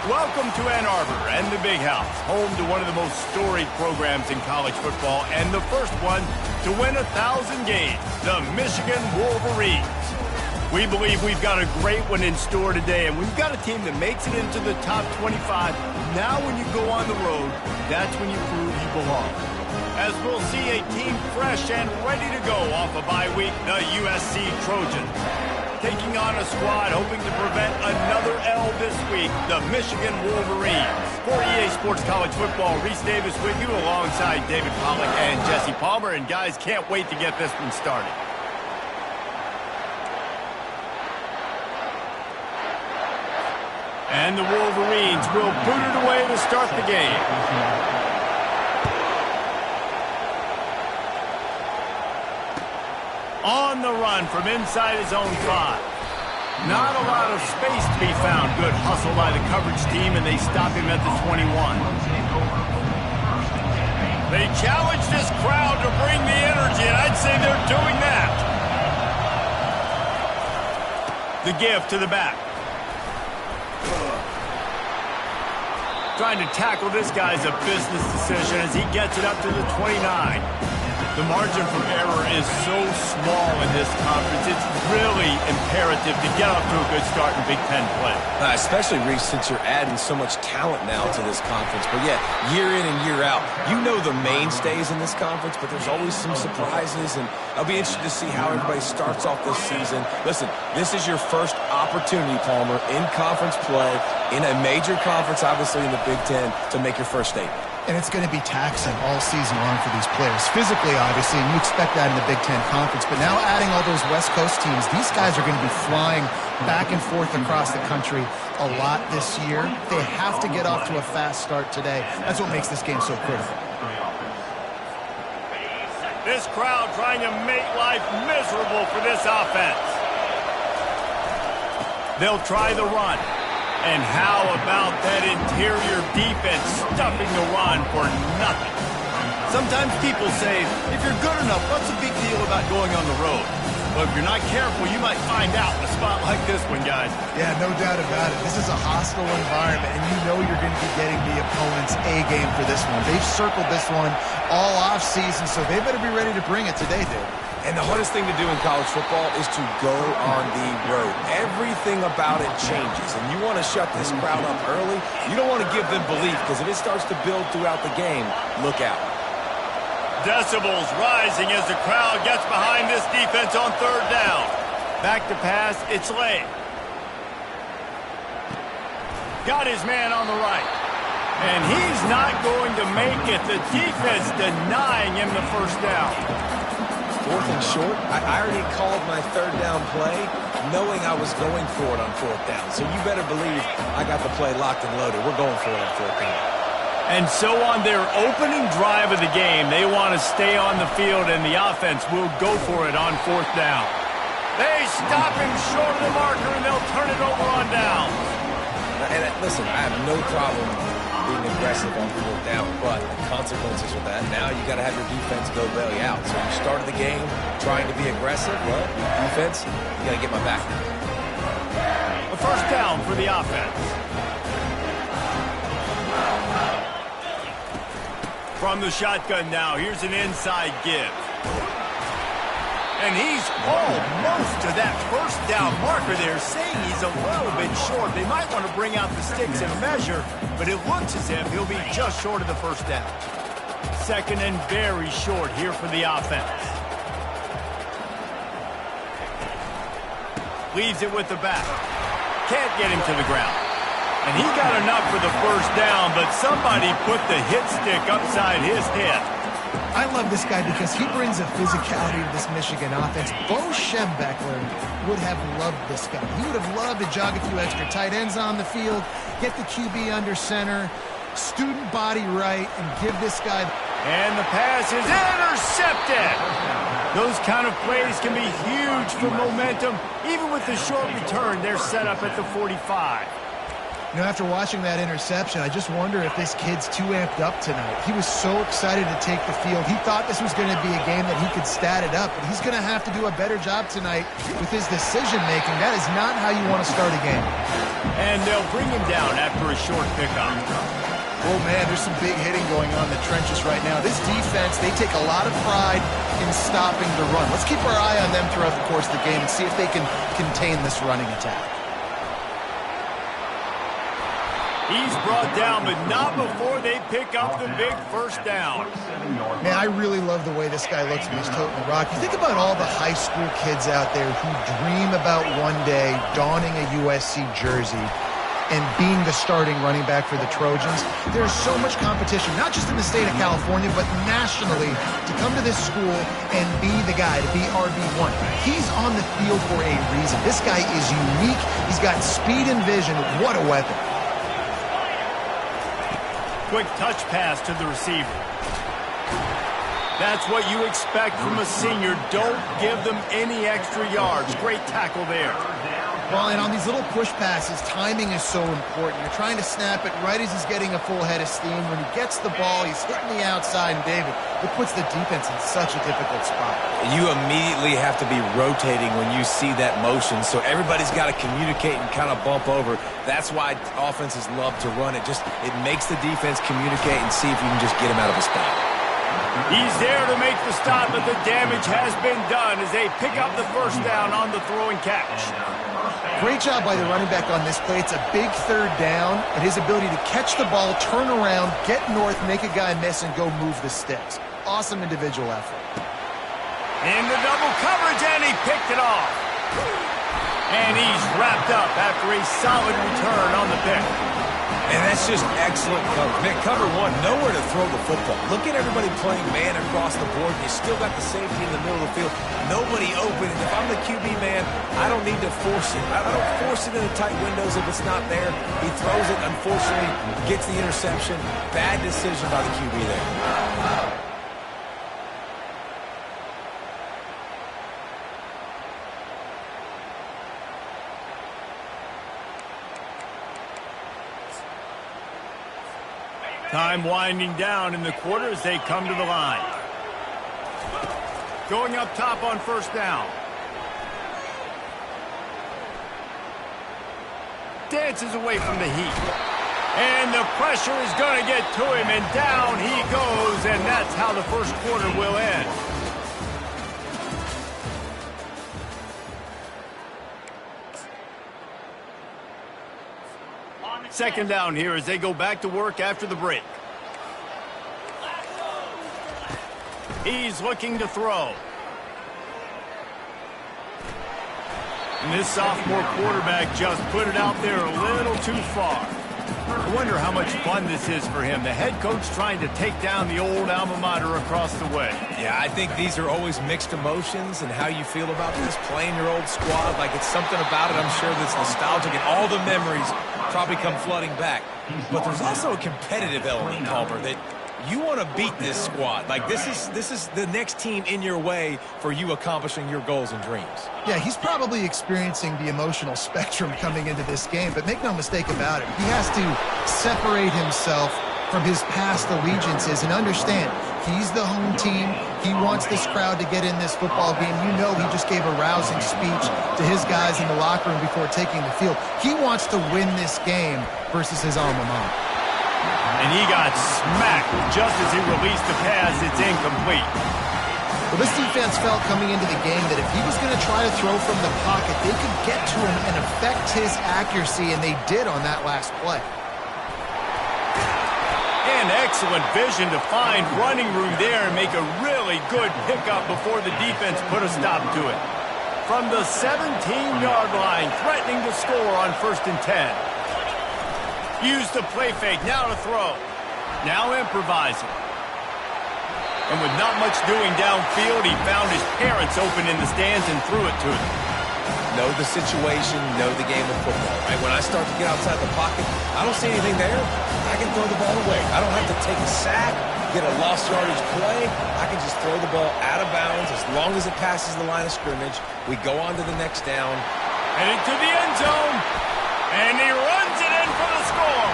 Welcome to Ann Arbor and the Big House, home to one of the most storied programs in college football and the first one to win 1,000 games, the Michigan Wolverines. We believe we've got a great one in store today, and we've got a team that makes it into the top 25. Now when you go on the road, that's when you prove you belong. As we'll see a team fresh and ready to go off a bye week, the USC Trojans. Taking on a squad hoping to prevent another L this week, the Michigan Wolverines. For EA Sports College Football, Reese Davis with you alongside David Pollack and Jesse Palmer. And guys, can't wait to get this one started. And the Wolverines will boot it away to start the game. On the run from inside his own 5. Not a lot of space to be found. Good hustle by the coverage team, and they stop him at the 21. They challenge this crowd to bring the energy, and I'd say they're doing that. The give to the back. Trying to tackle this guy's a business decision as he gets it up to the 29. The margin for error is so small in this conference. It's really imperative to get off to a good start in Big Ten play. Especially, Reese, since you're adding so much talent now to this conference. But yeah, year in and year out, you know the mainstays in this conference, but there's always some surprises, and I'll be interested to see how everybody starts off this season. Listen, this is your first opportunity, Palmer, in conference play, in a major conference, obviously in the Big Ten, to make your first statement. And it's going to be taxing all season long for these players. Physically, obviously, and you expect that in the Big Ten Conference. But now adding all those West Coast teams, these guys are going to be flying back and forth across the country a lot this year. They have to get off to a fast start today. That's what makes this game so critical. This crowd trying to make life miserable for this offense. They'll try the run. And how about that interior defense stuffing the run for nothing? Sometimes people say, if you're good enough, what's the big deal about going on the road? Well, if you're not careful, you might find out in a spot like this one, guys. Yeah, no doubt about it. This is a hostile environment, and you know you're going to be getting the opponent's A game for this one. They've circled this one all offseason, so they better be ready to bring it today, dude. And the hardest thing to do in college football is to go on the road. Everything about it changes, and you want to shut this crowd up early. You don't want to give them belief, because if it starts to build throughout the game, look out. Decibels rising as the crowd gets behind this defense on third down. Back to pass, it's Lay. Got his man on the right. And he's not going to make it. The defense denying him the first down. Fourth and short. I already called my third down play knowing I was going for it on fourth down. So you better believe I got the play locked and loaded. We're going for it on fourth down. And so on their opening drive of the game, they want to stay on the field, and the offense will go for it on fourth down. They stop him short of the marker, and they'll turn it over on down. And listen, I have no problem being aggressive on fourth down, but the consequences of that, now you got to have your defense go bail you out. So you started the game trying to be aggressive. Well, defense, you got to get my back now. A first down for the offense. From the shotgun now, here's an inside give. And he's almost to that first down marker there, saying he's a little bit short. They might want to bring out the sticks and measure, but it looks as if he'll be just short of the first down. Second and very short here for the offense. Leaves it with the back. Can't get him to the ground. And he got enough for the first down, but somebody put the hit stick upside his head. I love this guy because he brings a physicality to this Michigan offense. Bo Schembechler would have loved this guy. He would have loved to jog a few extra tight ends on the field, get the QB under center, student body right, and give this guy... And the pass is intercepted. Those kind of plays can be huge for momentum. Even with the short return, they're set up at the 45. You know, after watching that interception, I just wonder if this kid's too amped up tonight. He was so excited to take the field. He thought this was going to be a game that he could stat it up, but he's going to have to do a better job tonight with his decision-making. That is not how you want to start a game. And they'll bring him down after a short pickup. Oh, man, there's some big hitting going on in the trenches right now. This defense, they take a lot of pride in stopping the run. Let's keep our eye on them throughout the course of the game and see if they can contain this running attack. He's brought down, but not before they pick up the big first down. Man, I really love the way this guy looks when he's toting the rock. You think about all the high school kids out there who dream about one day donning a USC jersey and being the starting running back for the Trojans. There's so much competition, not just in the state of California, but nationally, to come to this school and be the guy, to be RB1. He's on the field for a reason. This guy is unique. He's got speed and vision. What a weapon. Quick touch pass to the receiver. That's what you expect from a senior. Don't give them any extra yards. Great tackle there. Well, and on these little push passes, timing is so important. You're trying to snap it right as he's getting a full head of steam. When he gets the ball, he's hitting the outside, and David, it puts the defense in such a difficult spot. You immediately have to be rotating when you see that motion, so everybody's got to communicate and kind of bump over. That's why offenses love to run it. It makes the defense communicate and see if you can just get him out of a spot. He's there to make the stop, but the damage has been done as they pick up the first down on the throw and catch. Great job by the running back on this play. It's a big third down, and his ability to catch the ball, turn around, get north, make a guy miss, and go move the sticks. Awesome individual effort. In the double coverage, and he picked it off. And he's wrapped up after a solid return on the pick. And that's just excellent cover. Man, cover one, nowhere to throw the football. Look at everybody playing man across the board. You still got the safety in the middle of the field. Nobody open. And if I'm the QB man, I don't need to force it. I don't force it in the tight windows if it's not there. He throws it, unfortunately, gets the interception. Bad decision by the QB there. Time winding down in the quarter as they come to the line. Going up top on first down. Dances away from the heat. And the pressure is going to get to him, and down he goes, and that's how the first quarter will end. Second down here as they go back to work after the break. He's looking to throw. And this sophomore quarterback just put it out there a little too far. I wonder how much fun this is for him. The head coach trying to take down the old alma mater across the way. Yeah, I think these are always mixed emotions and how you feel about this, playing your old squad. Like, it's something about it, I'm sure, that's nostalgic, and all the memories probably come flooding back. But there's also a competitive element, Palmer, that you want to beat this squad. Like, this is the next team in your way for you accomplishing your goals and dreams. Yeah, he's probably experiencing the emotional spectrum coming into this game, but make no mistake about it, he has to separate himself from his past allegiances and understand he's the home team. He wants this crowd to get in this football game. You know, he just gave a rousing speech to his guys in the locker room before taking the field. He wants to win this game versus his alma mater. And he got smacked just as he released the pass. It's incomplete. Well, this defense felt coming into the game that if he was going to try to throw from the pocket, they could get to him and affect his accuracy, and they did on that last play. And excellent vision to find running room there and make a really good pickup before the defense put a stop to it. From the 17-yard line, threatening to score on 1st and 10. Use the play fake, now to throw. Now improvising. And with not much doing downfield, he found his parents open in the stands and threw it to them. Know the situation, know the game of football, right? When I start to get outside the pocket, I don't see anything there. I can throw the ball away. I don't have to take a sack, get a lost yardage play. I can just throw the ball out of bounds as long as it passes the line of scrimmage. We go on to the next down. Heading to the end zone. And he runs it in. again for the score.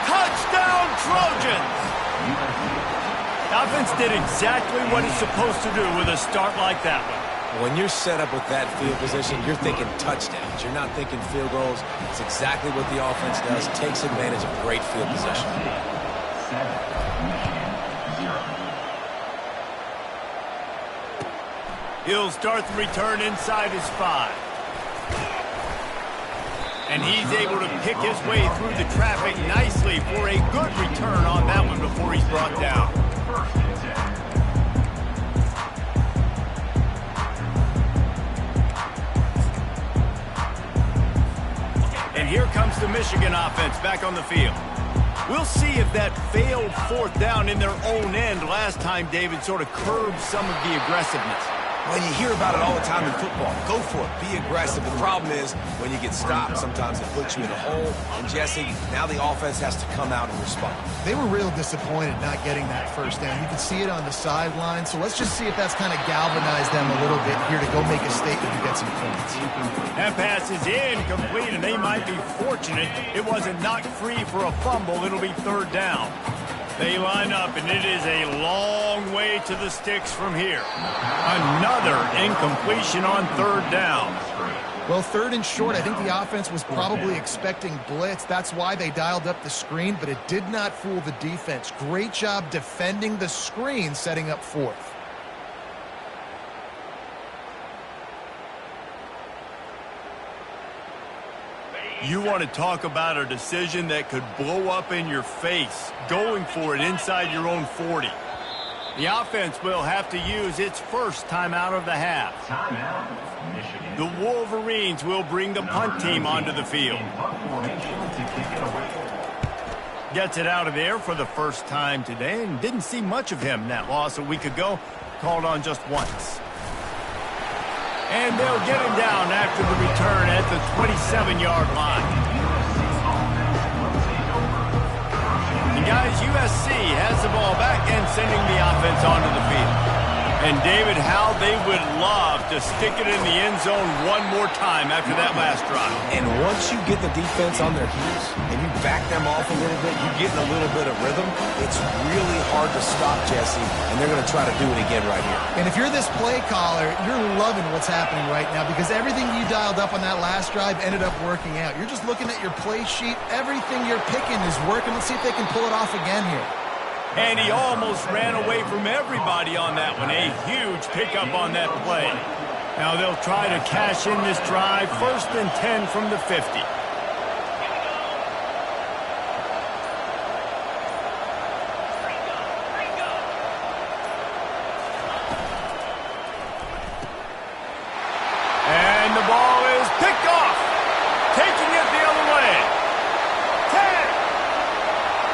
Touchdown, Trojans. The offense did exactly what it's supposed to do with a start like that one. When you're set up with that field position, you're thinking touchdowns. You're not thinking field goals. It's exactly what the offense does. Takes advantage of great field position. 7, Michigan, 0. He'll start the return inside his 5. And he's able to pick his way through the traffic nicely for a good return on that one before he's brought down. First and 10. And here comes the Michigan offense back on the field. We'll see if that failed fourth down in their own end last time, David, sort of curbed some of the aggressiveness. Well, you hear about it all the time in football. Go for it. Be aggressive. The problem is when you get stopped, sometimes it puts you in a hole. And, Jesse, now the offense has to come out and respond. They were real disappointed not getting that first down. You can see it on the sideline. So let's just see if that's kind of galvanized them a little bit here to go make a statement and get some points. That pass is incomplete, and they might be fortunate it wasn't knocked free for a fumble. It'll be third down. They line up, and it is a long way to the sticks from here. Another incompletion on third down. Well, third and short, I think the offense was probably expecting blitz. That's why they dialed up the screen, but it did not fool the defense. Great job defending the screen, setting up fourth. You want to talk about a decision that could blow up in your face, going for it inside your own 40. The offense will have to use its first timeout of the half. Timeout, Michigan. The Wolverines will bring the punt team onto the field. Punt formation to kick it away. Gets it out of there for the first time today, and didn't see much of him. That loss a week ago, called on just once. And they'll get him down after the return at the 27-yard line. And guys, USC has the ball back and sending the offense onto the field. And David, how they would love to stick it in the end zone one more time after that last drive. And once you get the defense on their heels and you back them off a little bit, you get in a little bit of rhythm, it's really hard to stop, Jesse, and they're going to try to do it again right here. And if you're this play caller, you're loving what's happening right now because everything you dialed up on that last drive ended up working out. You're just looking at your play sheet. Everything you're picking is working. Let's see if they can pull it off again here. And he almost ran away from everybody on that one. A huge pickup on that play. Now they'll try to cash in this drive. First and 10 from the 50. And the ball is picked off. Taking it the other way. 10.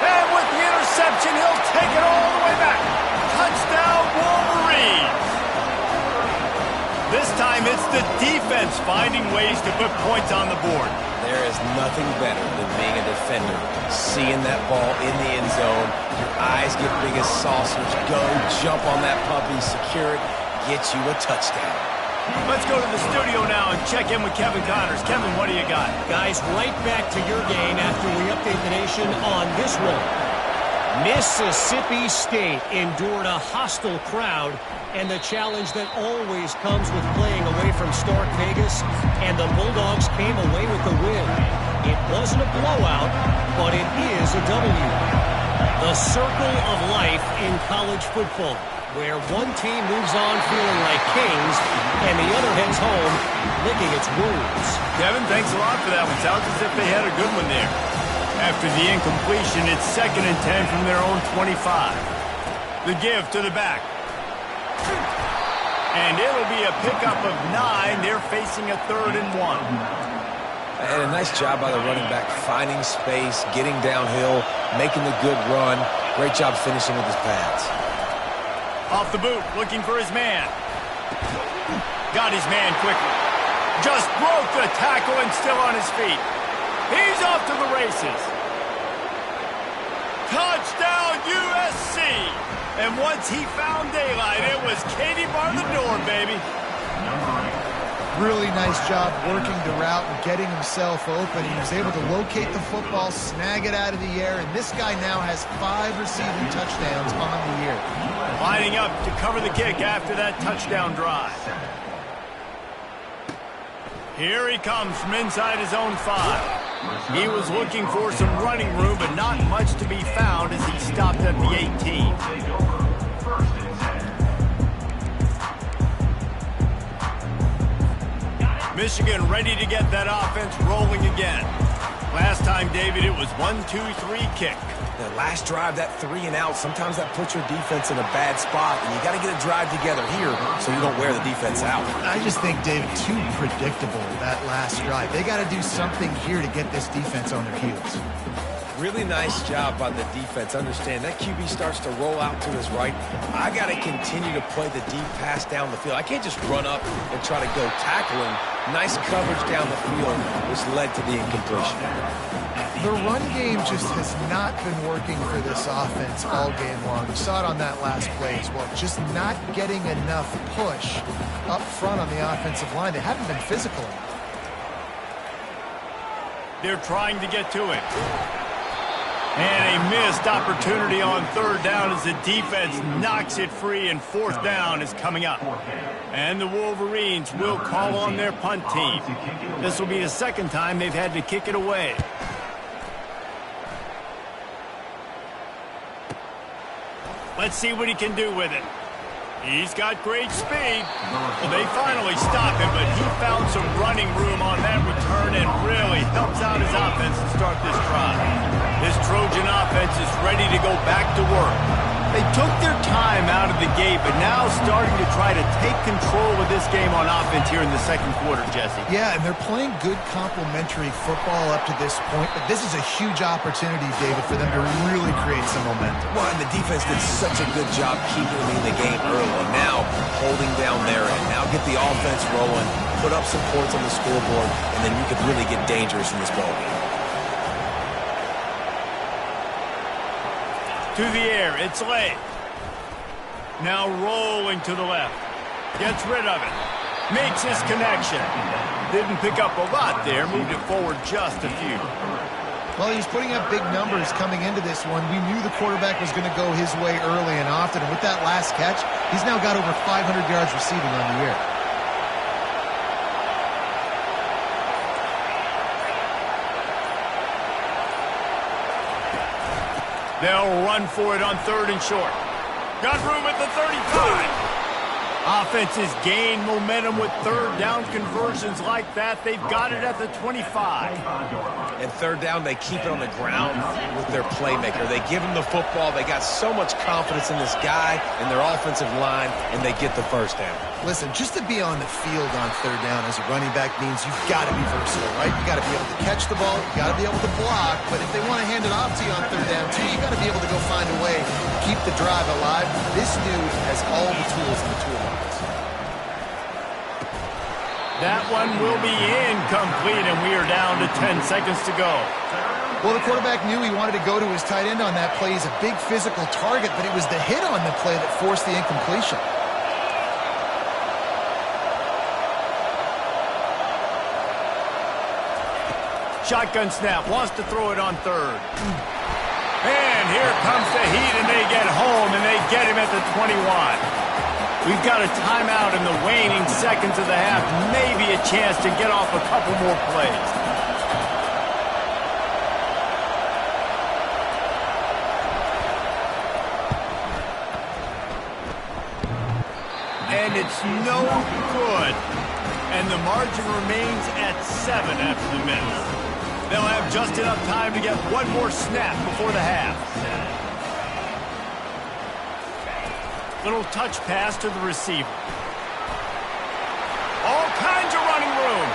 And with the interception, he'll take it all the way back. Touchdown, Wolverines. This time it's the defense finding ways to put points on the board. There is nothing better than being a defender. Seeing that ball in the end zone, your eyes get big as saucers. Go, jump on that puppy, secure it, get you a touchdown. Let's go to the studio now and check in with Kevin Connors. Kevin, what do you got? Guys, right back to your game after we update the nation on this one. Mississippi State endured a hostile crowd and the challenge that always comes with playing away from Stark Vegas, and the Bulldogs came away with the win. It wasn't a blowout, but it is a W. The circle of life in college football, where one team moves on feeling like kings and the other heads home licking its wounds. Kevin, thanks a lot for that one. Sounds as if they had a good one there. After the incompletion, it's 2nd and 10 from their own 25. The give to the back. And it'll be a pickup of 9. They're facing a 3rd and 1. And a nice job by the running back, finding space, getting downhill, making the good run. Great job finishing with his pads. Off the boot, looking for his man. Got his man quickly. Just broke the tackle and still on his feet. He's off to the races. Touchdown, USC. And once he found daylight, it was Katie bar the door, baby. Really nice job working the route and getting himself open. He was able to locate the football, snag it out of the air, and this guy now has 5 receiving touchdowns on the year. Lining up to cover the kick after that touchdown drive. Here he comes from inside his own 5. He was looking for some running room, but not much to be found as he stopped at the 18. Michigan ready to get that offense rolling again. Last time, David, it was 1-2-3 kick. That last drive, that 3 and out, sometimes that puts your defense in a bad spot, and you got to get a drive together here so you don't wear the defense out. I just think, David, too predictable, that last drive. They got to do something here to get this defense on their heels. Really nice job by the defense. Understand, that QB starts to roll out to his right. I got to continue to play the deep pass down the field. I can't just run up and try to go tackle him. Nice coverage down the field, which led to the incompletion. The run game just has not been working for this offense all game long. You saw it on that last play as well. Just not getting enough push up front on the offensive line. They haven't been physical enough. They're trying to get to it. And a missed opportunity on 3rd down as the defense knocks it free, and 4th down is coming up. And the Wolverines will call on their punt team. This will be the 2nd time they've had to kick it away. Let's see what he can do with it. He's got great speed. Well, they finally stopped him, but he found some running room on that return and really helps out his offense to start this drive. This Trojan offense is ready to go back to work. They took their time out of the gate, but now starting to try to take control of this game on offense here in the 2nd quarter, Jesse. Yeah, and they're playing good complementary football up to this point, but this is a huge opportunity, David, for them to really create some momentum. Well, and the defense did such a good job keeping them in the game early. Now holding down their end. Now get the offense rolling, put up some points on the scoreboard, and then you could really get dangerous in this ballgame. To the air, it's late. Now rolling to the left. Gets rid of it. Makes his connection. Didn't pick up a lot there. Moved it forward just a few. Well, he was putting up big numbers coming into this one. We knew the quarterback was going to go his way early and often. And with that last catch, he's now got over 500 yards receiving on the year. They'll run for it on 3rd and short. Got room at the 35. Offenses gain momentum with 3rd down conversions like that. They've got it at the 25. And 3rd down, they keep it on the ground with their playmaker. They give him the football. They got so much confidence in this guy and their offensive line, and they get the 1st down. Listen, just to be on the field on 3rd down as a running back means you've got to be versatile, right? You got to be able to catch the ball, you got to be able to block, but if they want to hand it off to you on 3rd down too, you got to be able to go find a way to keep the drive alive. This dude has all the tools in the toolbox. That one will be incomplete, and we are down to 10 seconds to go. Well, the quarterback knew he wanted to go to his tight end on that play. He's a big physical target, but it was the hit on the play that forced the incompletion. Shotgun snap, wants to throw it on 3rd. And here comes the heat, and they get home, and they get him at the 21. We've got a timeout in the waning seconds of the half. Maybe a chance to get off a couple more plays. And it's no good. And the margin remains at 7 after the miss. They'll have just enough time to get one more snap before the half. Little touch pass to the receiver. All kinds of running room.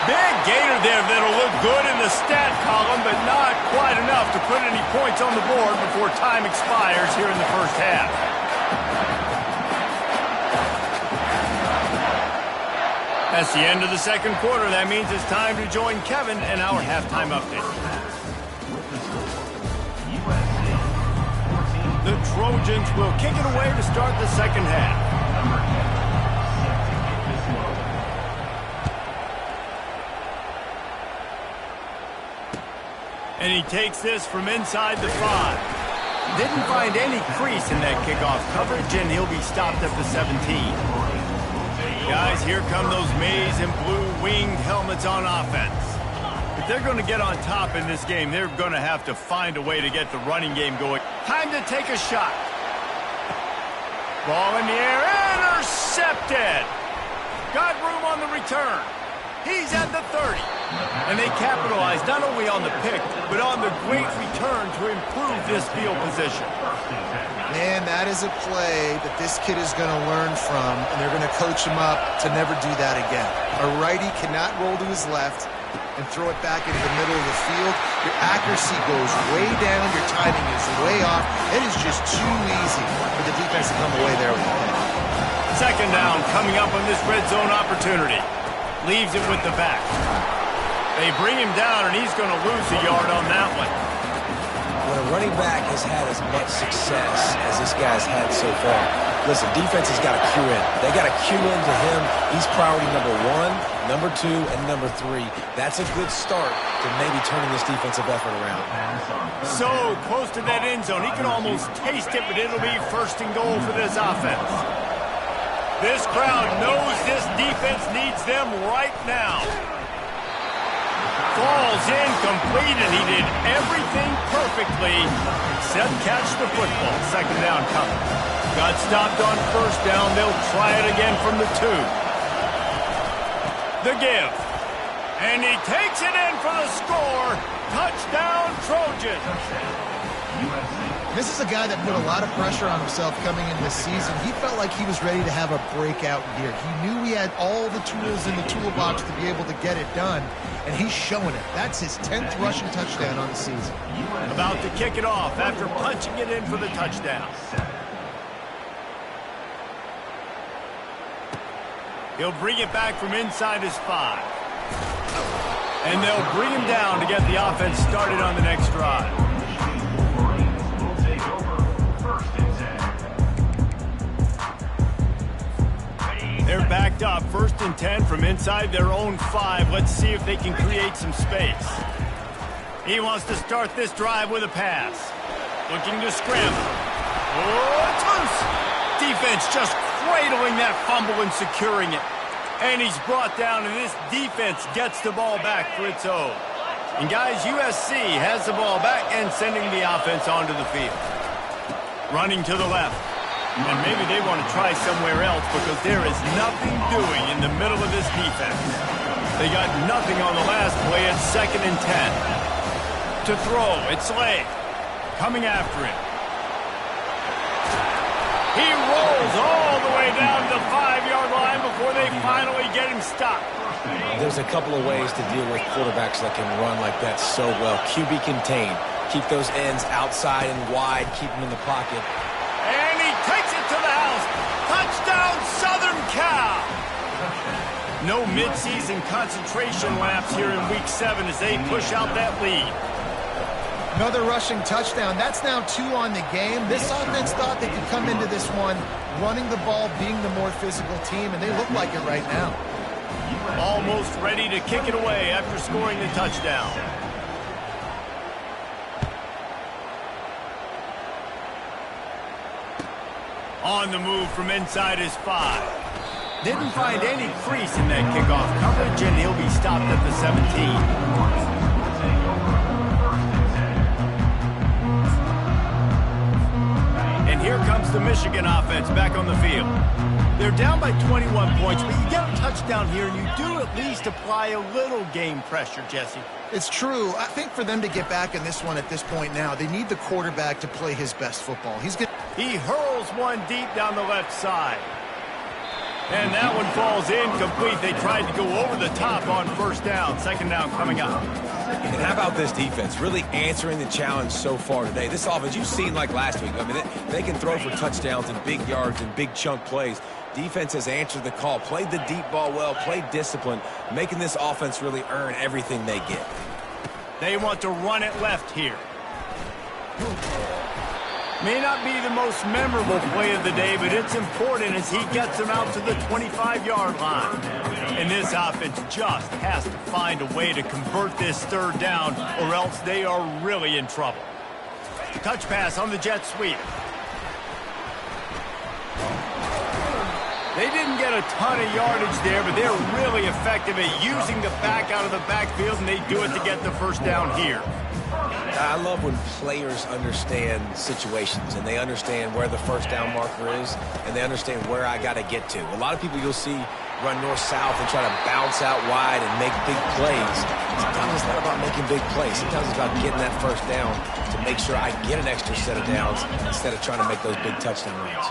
Big gainer there that'll look good in the stat column, but not quite enough to put any points on the board before time expires here in the 1st half. That's the end of the 2nd quarter. That means it's time to join Kevin and our halftime update. The Trojans will kick it away to start the 2nd half. And he takes this from inside the 5. Didn't find any crease in that kickoff coverage, and he'll be stopped at the 17. Guys, here come those maize and blue winged helmets on offense. If they're going to get on top in this game, they're going to have to find a way to get the running game going. Time to take a shot. Ball in the air, intercepted. Got room on the return. He's at the 30. And they capitalized not only on the pick, but on the great return to improve this field position. Man, that is a play that this kid is going to learn from, and they're going to coach him up to never do that again. A righty cannot roll to his left and throw it back into the middle of the field. Your accuracy goes way down. Your timing is way off. It is just too easy for the defense to come away there with the pick. Second down coming up on this red zone opportunity. Leaves it with the back. They bring him down, and he's going to lose a yard on that one. When a running back has had as much success as this guy's had so far, listen, defense has got to cue in. They got to cue in to him. He's priority number 1, number 2, and number 3. That's a good start to maybe turning this defensive effort around. So close to that end zone. He can almost taste it, but it'll be first and goal for this offense. This crowd knows this defense needs them right now. Falls incomplete, and he did everything perfectly except catch the football. Second down coming. Got stopped on first down. They'll try it again from the 2. The give. And he takes it in for the score. Touchdown, Trojans. This is a guy that put a lot of pressure on himself coming in this season. He felt like he was ready to have a breakout year. He knew he had all the tools in the toolbox to be able to get it done, and he's showing it. That's his 10th rushing touchdown on the season. About to kick it off after punching it in for the touchdown. He'll bring it back from inside his 5. And they'll bring him down to get the offense started on the next drive. They're backed up, 1st and 10 from inside their own 5. Let's see if they can create some space. He wants to start this drive with a pass. Looking to scramble. Oh, it's loose. Defense just cradling that fumble and securing it. And he's brought down, and this defense gets the ball back for its own. And guys, USC has the ball back and sending the offense onto the field. Running to the left. And maybe they want to try somewhere else because there is nothing doing in the middle of this defense. They got nothing on the last play. It's 2nd and 10. To throw, it's Slay. Coming after him. He rolls all the way down to the 5-yard line before they finally get him stopped. There's a couple of ways to deal with quarterbacks that can run like that so well. QB contain. Keep those ends outside and wide. Keep them in the pocket. And he takes it to the house. Touchdown, Southern Cal. No midseason concentration laps here in Week 7 as they push out that lead. Another rushing touchdown. That's now 2 on the game. This offense thought they could come into this one running the ball, being the more physical team, and they look like it right now. Almost ready to kick it away after scoring the touchdown. On the move from inside his 5. Didn't find any crease in that kickoff coverage, and he'll be stopped at the 17. And here comes the Michigan offense back on the field. They're down by 21 points, but you get a touchdown here, and you do at least apply a little game pressure, Jesse. It's true. I think for them to get back in this one at this point now, they need the quarterback to play his best football. He hurls one deep down the left side. And that one falls incomplete. They tried to go over the top on first down. Second down coming up. And how about this defense really answering the challenge so far today? This offense, you've seen like last week. I mean, they can throw for touchdowns and big yards and big chunk plays. Defense has answered the call, played the deep ball well, played discipline, making this offense really earn everything they get. They want to run it left here. May not be the most memorable play of the day, but it's important as he gets them out to the 25-yard line. And this offense just has to find a way to convert this third down, or else they are really in trouble. Touch pass on the jet sweep. They didn't get a ton of yardage there, but they're really effective at using the back out of the backfield, and they do it to get the first down here. I love when players understand situations and they understand where the first down marker is and they understand where I got to get to. A lot of people you'll see run north-south and try to bounce out wide and make big plays. Sometimes it's not about making big plays. Sometimes it's about getting that first down to make sure I get an extra set of downs instead of trying to make those big touchdown runs.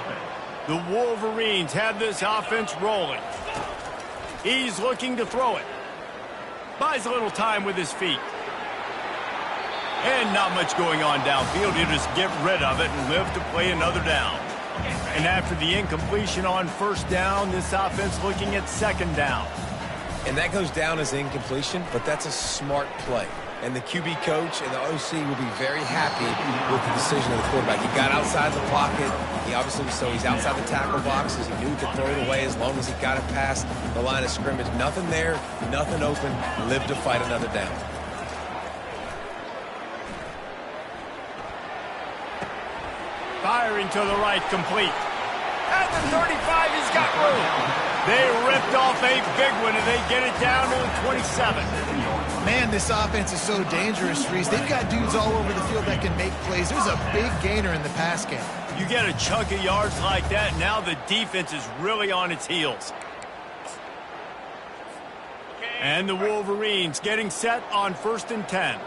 The Wolverines have this offense rolling. He's looking to throw it. Buys a little time with his feet. And not much going on downfield. He'll just get rid of it and live to play another down. And after the incompletion on first down, this offense looking at second down. And that goes down as incompletion, but that's a smart play. And the QB coach and the OC will be very happy with the decision of the quarterback. He got outside the pocket. He obviously, so he's outside the tackle boxes. He knew he could throw it away as long as he got it past the line of scrimmage. Nothing there, nothing open. Live to fight another down. Firing to the right, complete. At the 35, he's got room. They ripped off a big one, and they get it down to the 27. Man, this offense is so dangerous, Reese. They've got dudes all over the field that can make plays. There's a big gainer in the pass game. You get a chunk of yards like that, now the defense is really on its heels. And the Wolverines getting set on 1st and 10.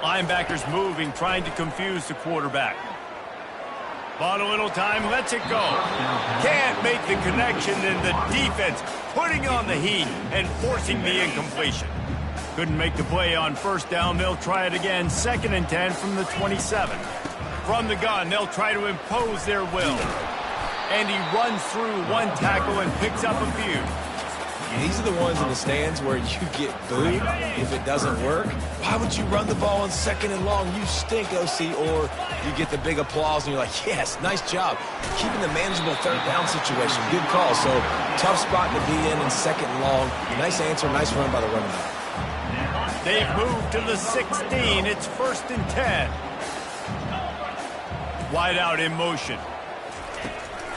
Linebackers moving, trying to confuse the quarterback. Bought a little time, lets it go. Can't make the connection, and the defense putting on the heat and forcing the incompletion. Couldn't make the play on first down. They'll try it again, 2nd and 10 from the 27. From the gun, they'll try to impose their will. And he runs through one tackle and picks up a few. These are the ones in the stands where you get booed if it doesn't work. Why would you run the ball on 2nd and long? You stink, OC. Or you get the big applause and you're like, yes, nice job. Keeping the manageable third down situation. Good call. So tough spot to be in 2nd and long. Nice answer, nice run by the running back. They've moved to the 16. It's 1st and 10. Wide out in motion.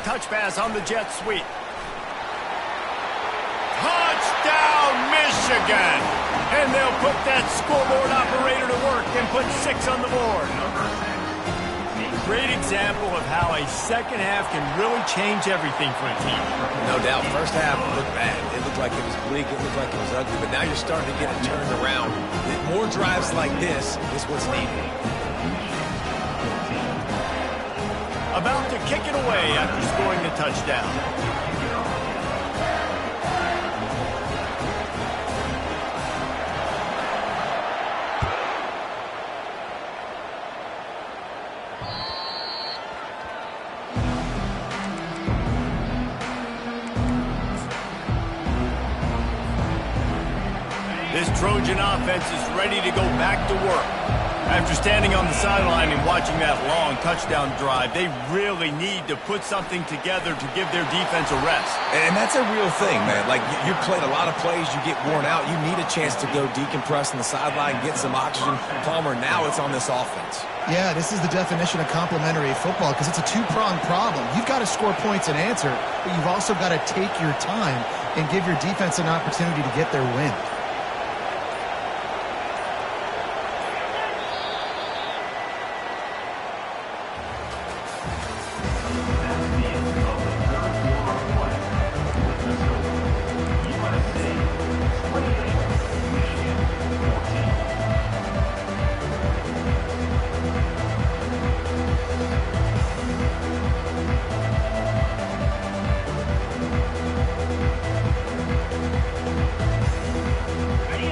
Touch pass on the jet sweep. Touchdown, Michigan! And they'll put that scoreboard operator to work and put 6 on the board. Great example of how a second half can really change everything for a team. No doubt. First half looked bad. It looked like it was bleak. It looked like it was ugly. But now you're starting to get it turned around. More drives like this is what's needed. About to kick it away after scoring the touchdown. This Trojan offense is ready to go back to work. After standing on the sideline and watching that long touchdown drive, they really need to put something together to give their defense a rest. And that's a real thing, man. Like, you played a lot of plays, you get worn out. You need a chance to go decompress on the sideline, get some oxygen. Palmer, now it's on this offense. Yeah, this is the definition of complementary football because it's a two-pronged problem. You've got to score points and answer, but you've also got to take your time and give your defense an opportunity to get their win.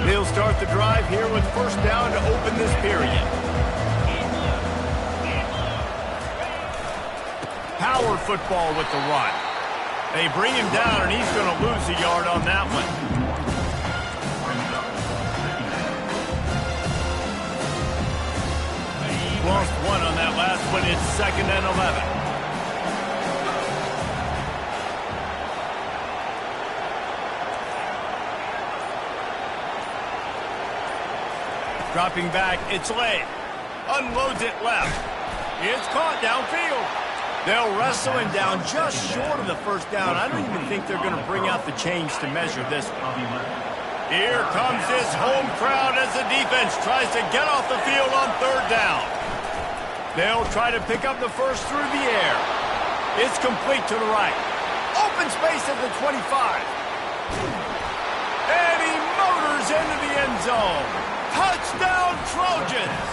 They'll start the drive here with first down to open this period. Power football with the run. They bring him down, and he's going to lose a yard on that one. Lost one on that last one. It's 2nd and 11. Dropping back, it's late. Unloads it left. It's caught downfield. They'll wrestle him down just short of the first down. I don't even think they're going to bring out the chains to measure this one. Here comes this home crowd as the defense tries to get off the field on 3rd down. They'll try to pick up the first through the air. It's complete to the right. Open space at the 25. And he motors into the end zone. Touchdown, Trojans!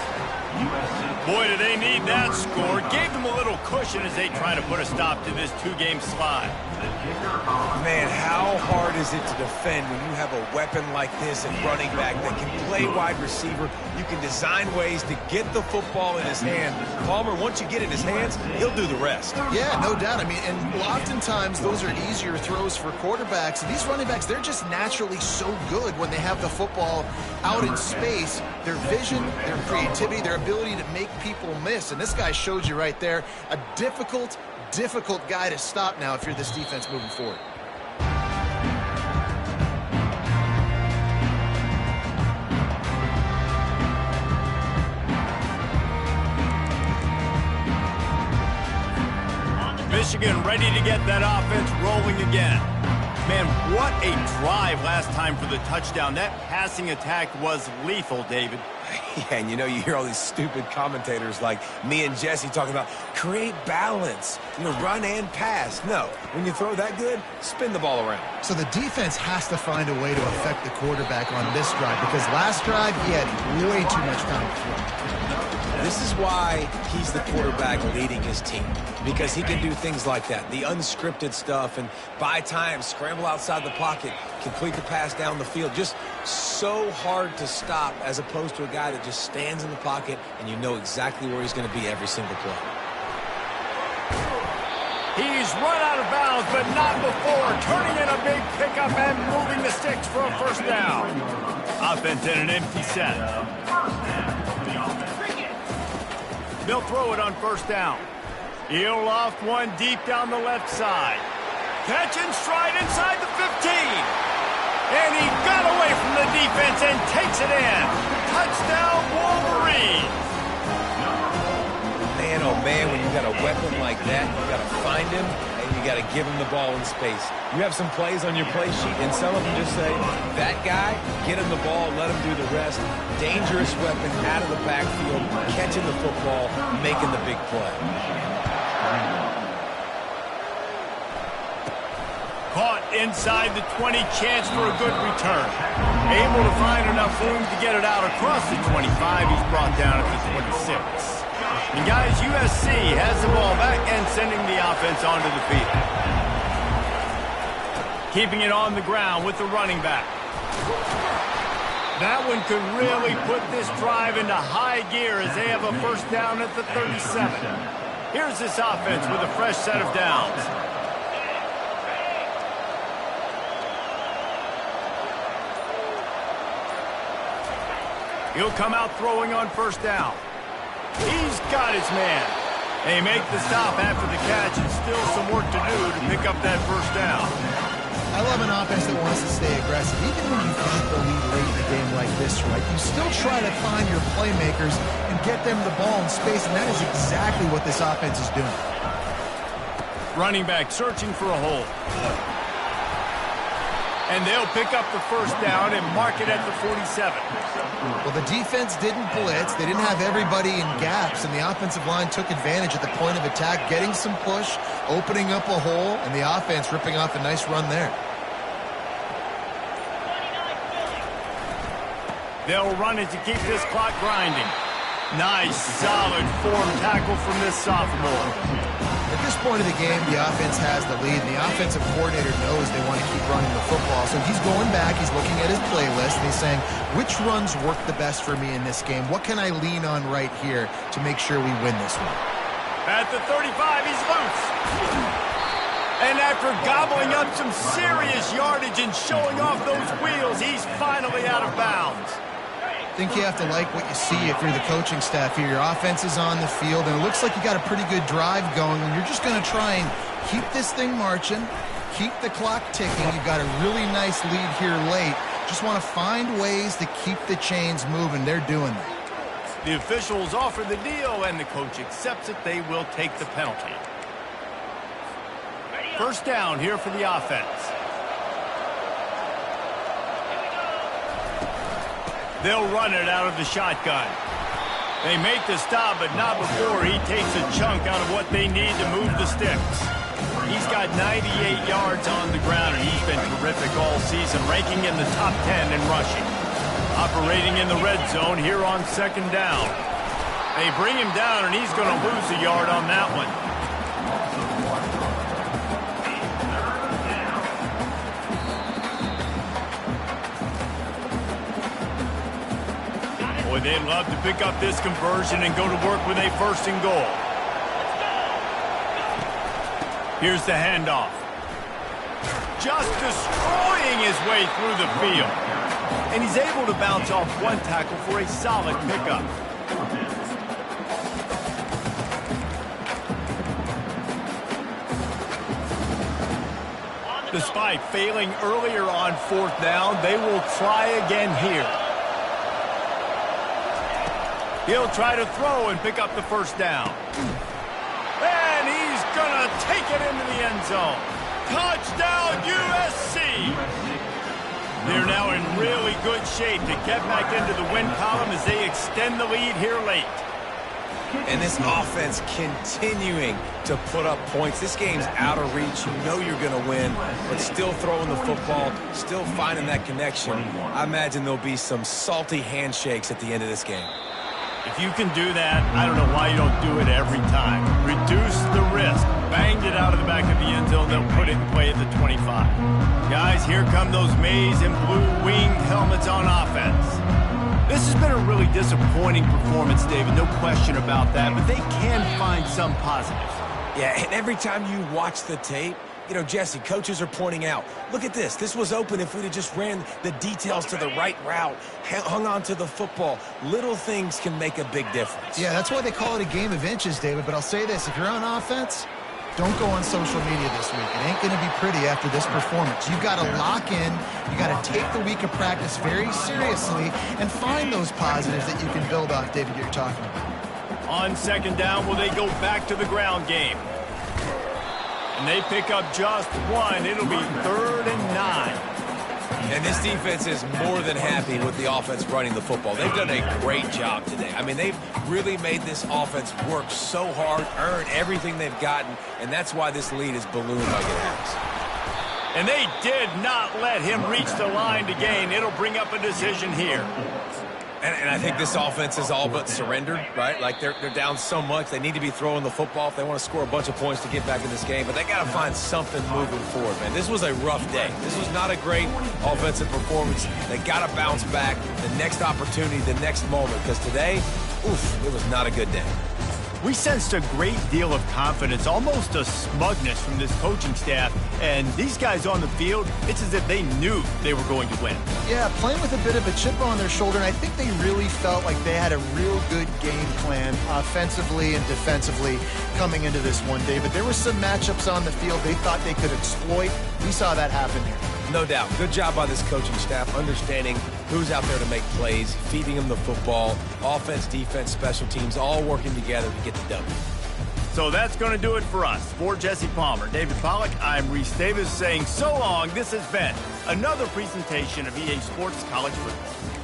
Boy, do they need that score. Gave them a little cushion as they try to put a stop to this 2-game slide. Man, how hard is it to defend when you have a weapon like this at running back that can play wide receiver? You can design ways to get the football in his hand. Palmer, once you get it in his hands, he'll do the rest. Yeah, no doubt. I mean, and oftentimes those are easier throws for quarterbacks. And these running backs, they're just naturally so good when they have the football out in space. Their vision, their creativity, their ability to make people miss. And this guy showed you right there a difficult guy to stop now if you're this defense moving forward. Michigan ready to get that offense rolling again. Man, what a drive last time for the touchdown. That passing attack was lethal, David. Yeah, and you know, you hear all these stupid commentators like me and Jesse talking about create balance, run and pass. No, when you throw that good, spin the ball around. So the defense has to find a way to affect the quarterback on this drive because last drive he had way too much time to throw. This is why he's the quarterback leading his team, because he can do things like that, the unscripted stuff, and buy time, scramble outside the pocket, complete the pass down the field. Just so hard to stop as opposed to a guy that just stands in the pocket and you know exactly where he's going to be every single play. He's run out of bounds, but not before. Turning in a big pickup and moving the sticks for a first down. Offense in an empty set. They'll throw it on first down. He'll loft one deep down the left side. Catch and stride inside the 15. And he got away from the defense and takes it in. Touchdown, Wolverine. Man, oh man, when you got a weapon like that, you got to find him and you got to give him the ball in space. You have some plays on your play sheet, and some of them just say, that guy, get him the ball, let him do the rest. Dangerous weapon out of the backfield, catching the football, making the big play. Caught inside the 20, chance for a good return. Able to find enough room to get it out across the 25. He's brought down at the 26. And guys, USC has the ball back and sending the offense onto the field. Keeping it on the ground with the running back. That one could really put this drive into high gear as they have a first down at the 37. Here's this offense with a fresh set of downs. He'll come out throwing on first down. He's got his man. They make the stop after the catch, and still some work to do to pick up that first down. I love an offense that wants to stay aggressive. Even when you find the lead late in a game like this, right, you still try to find your playmakers and get them the ball in space, and that is exactly what this offense is doing. Running back searching for a hole. And they'll pick up the first down and mark it at the 47. Well, the defense didn't blitz. They didn't have everybody in gaps, and the offensive line took advantage at the point of attack, getting some push, opening up a hole, and the offense ripping off a nice run there. They'll run it to keep this clock grinding. Nice, solid form tackle from this sophomore. At this point of the game, the offense has the lead, and the offensive coordinator knows they want to keep running the football. So he's going back, he's looking at his playlist, and he's saying, which runs work the best for me in this game? What can I lean on right here to make sure we win this one? At the 35, he's loose. And after gobbling up some serious yardage and showing off those wheels, he's finally out of bounds. think you have to like what you see if you're the coaching staff here. Your offense is on the field, and it looks like you got a pretty good drive going, and you're just going to try and keep this thing marching, keep the clock ticking. You've got a really nice lead here late. Just want to find ways to keep the chains moving. They're doing that. The officials offer the deal, and the coach accepts it. They will take the penalty. First down here for the offense. They'll run it out of the shotgun. They make the stop, but not before he takes a chunk out of what they need to move the sticks. He's got 98 yards on the ground, and he's been terrific all season, ranking in the top 10 in rushing. Operating in the red zone here on second down. They bring him down, and he's going to lose a yard on that one. Boy, they'd love to pick up this conversion and go to work with a first and goal. Here's the handoff. Just destroying his way through the field. And he's able to bounce off one tackle for a solid pickup. Despite failing earlier on fourth down, they will try again here. He'll try to throw and pick up the first down. And he's going to take it into the end zone. Touchdown, USC! They're now in really good shape to get back into the win column as they extend the lead here late. And this offense continuing to put up points. This game's out of reach. You know you're going to win, but still throwing the football, still finding that connection. I imagine there'll be some salty handshakes at the end of this game. If you can do that, I don't know why you don't do it every time. Reduce the risk. Banged it out of the back of the end zone. They'll put it in play at the 25. Guys, here come those maize and blue winged helmets on offense. This has been a really disappointing performance, David. No question about that, but they can find some positives. Yeah, and every time you watch the tape, you know, Jesse, coaches are pointing out, look at this. This was open if we'd have just ran the details to the right route, hung on to the football. Little things can make a big difference. Yeah, that's why they call it a game of inches, David. But I'll say this, if you're on offense, don't go on social media this week. It ain't going to be pretty after this performance. You've got to lock in. You got to take the week of practice very seriously and find those positives that you can build off, David, you're talking about. On second down, will they go back to the ground game? And they pick up just one. It'll be 3rd and 9. And this defense is more than happy with the offense running the football. They've done a great job today. I mean, they've really made this offense work so hard, earn everything they've gotten, and that's why this lead is ballooned like it has. And they did not let him reach the line to gain. It'll bring up a decision here. And I think this offense is all but surrendered, right? Like they're down so much. They need to be throwing the football if they want to score a bunch of points to get back in this game. But they got to find something moving forward, man. This was a rough day. This was not a great offensive performance. They got to bounce back. The next opportunity, the next moment. Because today, oof, it was not a good day. We sensed a great deal of confidence, almost a smugness from this coaching staff. And these guys on the field, it's as if they knew they were going to win. Yeah, playing with a bit of a chip on their shoulder, and I think they really felt like they had a real good game plan offensively and defensively coming into this one, David. There were some matchups on the field they thought they could exploit. We saw that happen here. No doubt. Good job by this coaching staff, understanding who's out there to make plays, feeding them the football, offense, defense, special teams, all working together to get the W. So that's going to do it for us. For Jesse Palmer, David Pollack, I'm Reese Davis saying so long. This has been another presentation of EA Sports College Football.